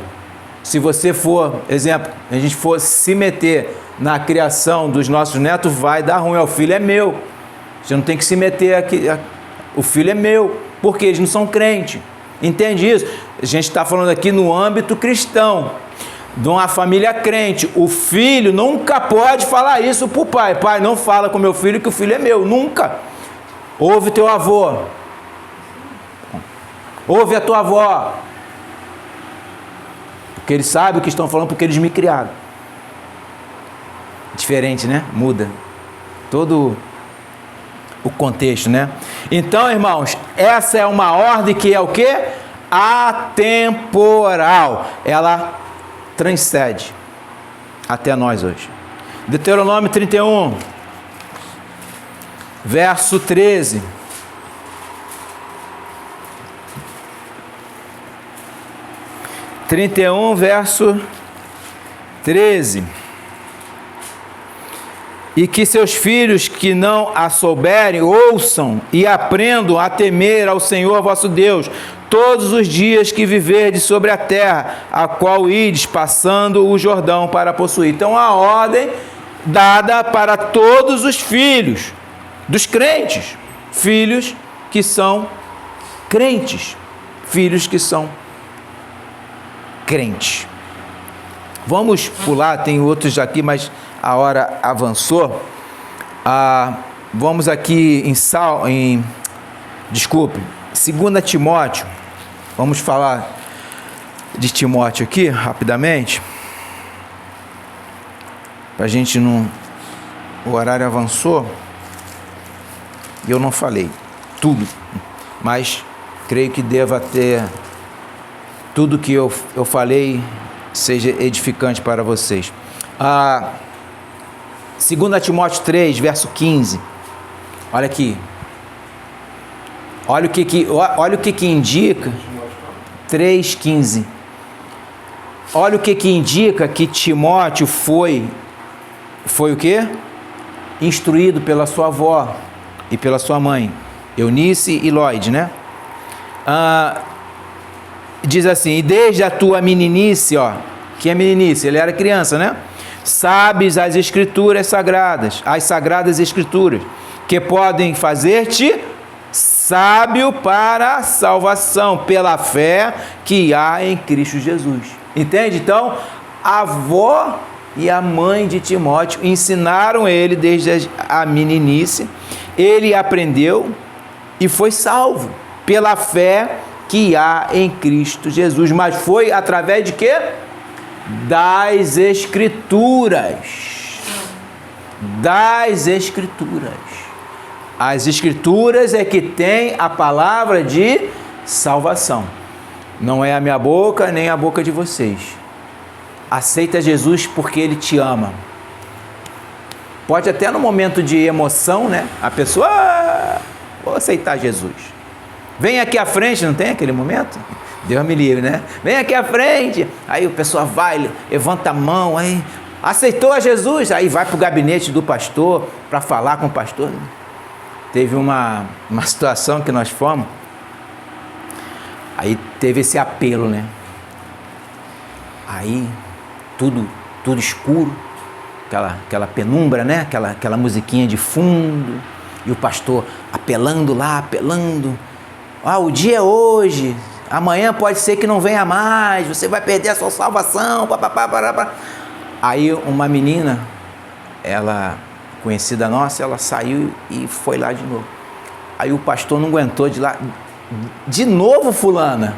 Se você for, exemplo, a gente for se meter na criação dos nossos netos, vai dar ruim. O filho é meu. Você não tem que se meter aqui. O filho é meu. Porque eles não são crentes. Entende isso? A gente está falando aqui no âmbito cristão, de uma família crente. O filho nunca pode falar isso para o pai. Pai, não fala com meu filho que o filho é meu. Nunca. Ouve teu avô. Ouve a tua avó. Porque eles sabem o que estão falando, porque eles me criaram. Diferente, né? Muda todo o contexto, né? Então, irmãos, essa é uma ordem que é o quê? Atemporal. Ela transcende até nós hoje. Deuteronômio 31, verso 13. Verso 13. E que seus filhos que não a souberem, ouçam e aprendam a temer ao Senhor vosso Deus, todos os dias que viverdes sobre a terra, a qual ides passando o Jordão para possuir. Então, a ordem dada para todos os filhos dos crentes, filhos que são crentes, filhos que são crentes. Vamos pular, tem outros aqui, mas a hora avançou. Vamos aqui em 2 Timóteo. Vamos falar de Timóteo aqui, rapidamente. Para a gente não... O horário avançou e eu não falei tudo, mas creio que deva ter... Tudo que eu falei seja edificante para vocês. 2 Timóteo 3, verso 15. Olha aqui. Olha o que indica. 3,15. Olha o que indica que Timóteo foi o quê? Instruído pela sua avó e pela sua mãe, Eunice e Lloyd, né? Diz assim: e desde a tua meninice, que é meninice? Ele era criança, né? Sabes as escrituras sagradas, as sagradas escrituras, que podem fazer-te sábio para a salvação, pela fé que há em Cristo Jesus. Entende? Então, a avó e a mãe de Timóteo ensinaram ele desde a meninice, ele aprendeu e foi salvo, pela fé que há em Cristo Jesus. Mas foi através de quê? Das Escrituras. Das Escrituras. As Escrituras é que tem a palavra de salvação. Não é a minha boca, nem a boca de vocês. Aceita Jesus porque Ele te ama. Pode até no momento de emoção, né? A pessoa, vou aceitar Jesus. Vem aqui à frente, não tem aquele momento? Deus me livre, né? Vem aqui à frente. Aí a pessoa vai, levanta a mão, aí aceitou a Jesus, aí vai para o gabinete do pastor para falar com o pastor. Teve uma situação que nós fomos, aí teve esse apelo, né? Aí tudo escuro, aquela penumbra, né? Aquela musiquinha de fundo, e o pastor apelando. O dia é hoje, amanhã pode ser que não venha mais, você vai perder a sua salvação, papapá. Aí uma menina, ela, conhecida nossa, ela saiu e foi lá de novo. Aí o pastor não aguentou de lá, de novo fulana.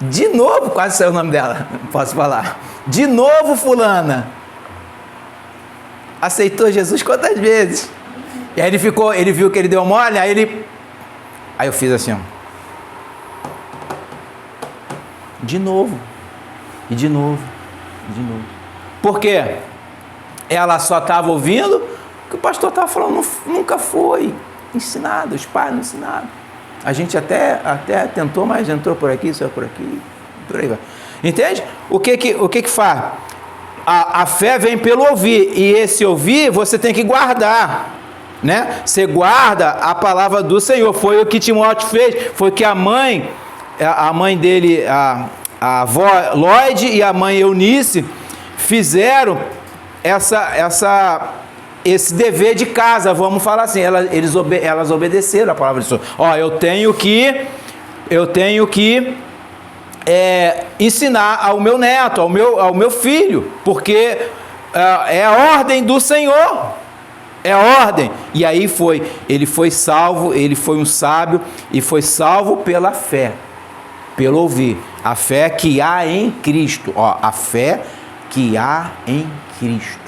De novo, quase saiu o nome dela, não posso falar. De novo fulana. Aceitou Jesus quantas vezes? E aí ele viu que ele deu mole, aí eu fiz assim, de novo. E de novo. Por quê? Ela só estava ouvindo o que o pastor estava falando, nunca foi ensinado, os pais não ensinaram. A gente até tentou, mas entrou por aqui, saiu por aqui, por aí vai. Entende? O que faz? A fé vem pelo ouvir, e esse ouvir você tem que guardar, né? Você guarda a palavra do Senhor. Foi o que Timóteo fez, foi que a mãe dele, a avó Lloyd e a mãe Eunice fizeram esse dever de casa, vamos falar assim, elas obedeceram a palavra de Deus. Ó, eu tenho que ensinar ao meu neto, ao meu filho, porque é a ordem do Senhor, é a ordem. E aí ele foi salvo, ele foi um sábio e foi salvo pela fé, pelo ouvir, a fé que há em Cristo, ó, a fé que há em Cristo.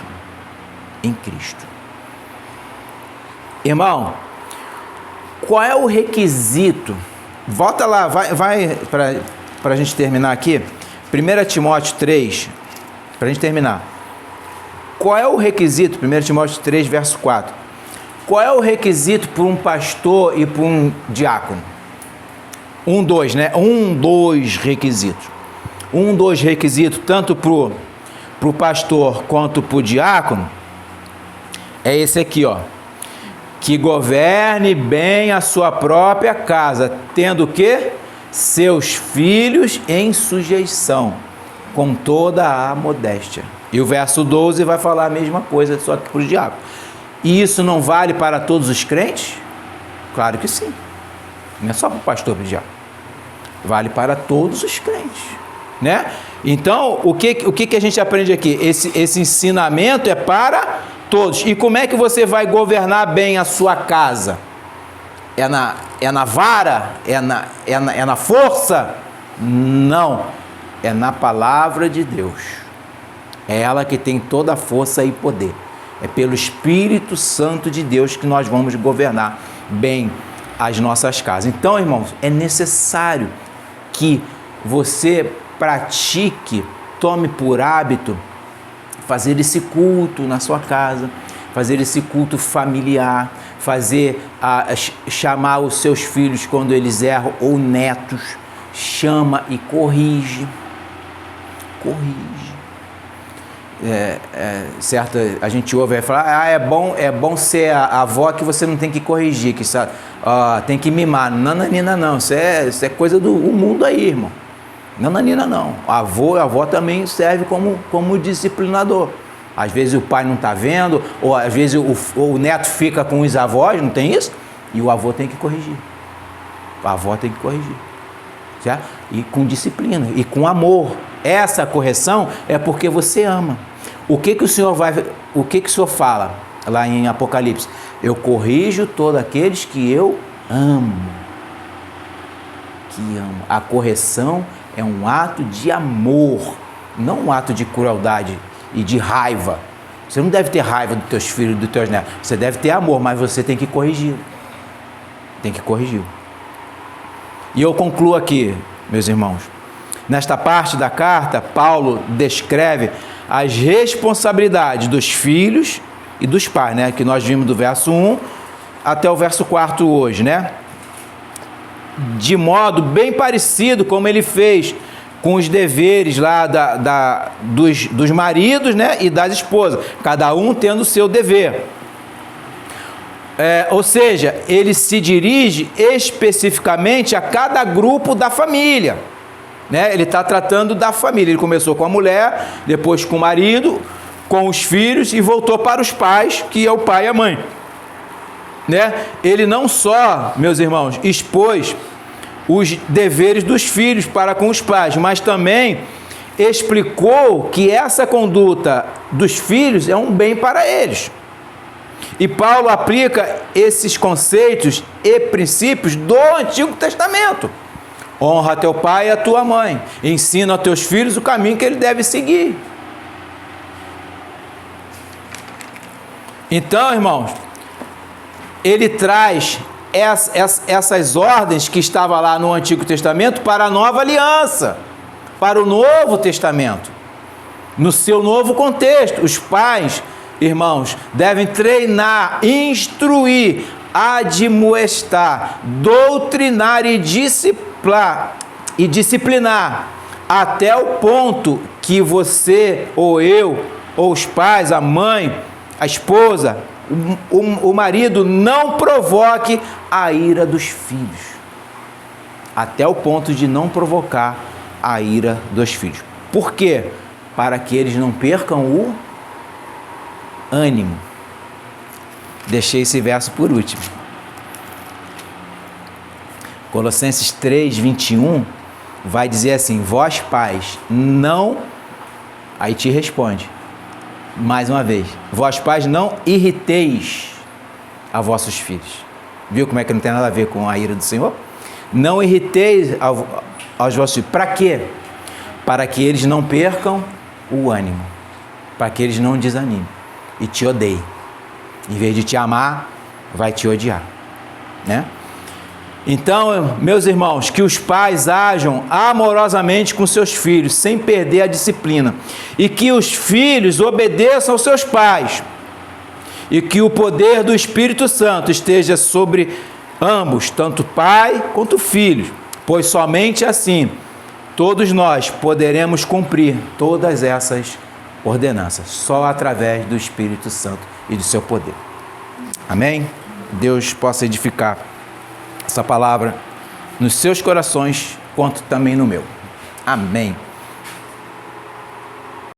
Em Cristo. Irmão, qual é o requisito? Volta lá, vai para a gente terminar aqui. 1 Timóteo 3, para a gente terminar. Qual é o requisito? 1 Timóteo 3, verso 4. Qual é o requisito para um pastor e para um diácono? 2 requisitos. 2 requisitos, tanto para o pastor quanto para o diácono. É esse aqui, ó. Que governe bem a sua própria casa, tendo o quê? Seus filhos em sujeição, com toda a modéstia. E o verso 12 vai falar a mesma coisa, só que para o diácono. E isso não vale para todos os crentes? Claro que sim. Não é só para o pastor e para o diácono. Vale para todos os crentes, né? Então, o que a gente aprende aqui? Esse ensinamento é para todos. E como é que você vai governar bem a sua casa? É na vara? É na força? Não. É na palavra de Deus. É ela que tem toda a força e poder. É pelo Espírito Santo de Deus que nós vamos governar bem as nossas casas. Então, irmãos, é necessário que você pratique, tome por hábito fazer esse culto na sua casa, fazer esse culto familiar, chamar os seus filhos quando eles erram, ou netos, chama e corrige. Certo? A gente ouve falar, é bom ser a avó que você não tem que corrigir, que tem que mimar. Nananina não, isso é coisa do mundo aí, irmão. Nananina não. A avó também serve como disciplinador. Às vezes o pai não está vendo, ou às vezes o neto fica com os avós, não tem isso? E o avô tem que corrigir. A avó tem que corrigir. Certo? E com disciplina, e com amor. Essa correção é porque você ama. O que o Senhor fala lá em Apocalipse? Eu corrijo todos aqueles que eu amo. A correção é um ato de amor, não um ato de crueldade e de raiva. Você não deve ter raiva dos teus filhos, dos teus netos. Você deve ter amor, mas você tem que corrigir. E eu concluo aqui, meus irmãos. Nesta parte da carta, Paulo descreve as responsabilidades dos filhos e dos pais, né? Que nós vimos do verso 1 até o verso 4 hoje, né? De modo bem parecido como ele fez com os deveres lá dos maridos, né? E das esposas, cada um tendo o seu dever. Ou seja, ele se dirige especificamente a cada grupo da família. Né? Ele está tratando da família. Ele começou com a mulher, depois com o marido, com os filhos e voltou para os pais, que é o pai e a mãe. Né? Ele não só, meus irmãos, expôs os deveres dos filhos para com os pais, mas também explicou que essa conduta dos filhos é um bem para eles. E Paulo aplica esses conceitos e princípios do Antigo Testamento. Honra teu pai e a tua mãe. Ensina aos teus filhos o caminho que ele deve seguir. Então, irmãos, ele traz essas ordens que estavam lá no Antigo Testamento para a Nova Aliança, para o Novo Testamento. No seu novo contexto, os pais, irmãos, devem treinar, instruir, admoestar, doutrinar e disciplinar, até o ponto que você, ou eu, ou os pais, a mãe, a esposa, o marido não provoque a ira dos filhos. Até o ponto de não provocar a ira dos filhos. Por quê? para que eles não percam o ânimo. Deixei esse verso por último. Colossenses 3, 21, vai dizer assim: vós pais, não... Aí te responde, mais uma vez, vós pais, não irriteis a vossos filhos. Viu como é que não tem nada a ver com a ira do Senhor? Não irriteis aos vossos filhos. Para quê? Para que eles não percam o ânimo, para que eles não desanimem e te odeiem. Em vez de te amar, vai te odiar, né? Então, meus irmãos, que os pais ajam amorosamente com seus filhos, sem perder a disciplina, e que os filhos obedeçam aos seus pais, e que o poder do Espírito Santo esteja sobre ambos, tanto pai quanto filhos, pois somente assim todos nós poderemos cumprir todas essas ordenanças, só através do Espírito Santo e do seu poder. Amém? Deus possa edificar essa palavra nos seus corações, quanto também no meu. Amém.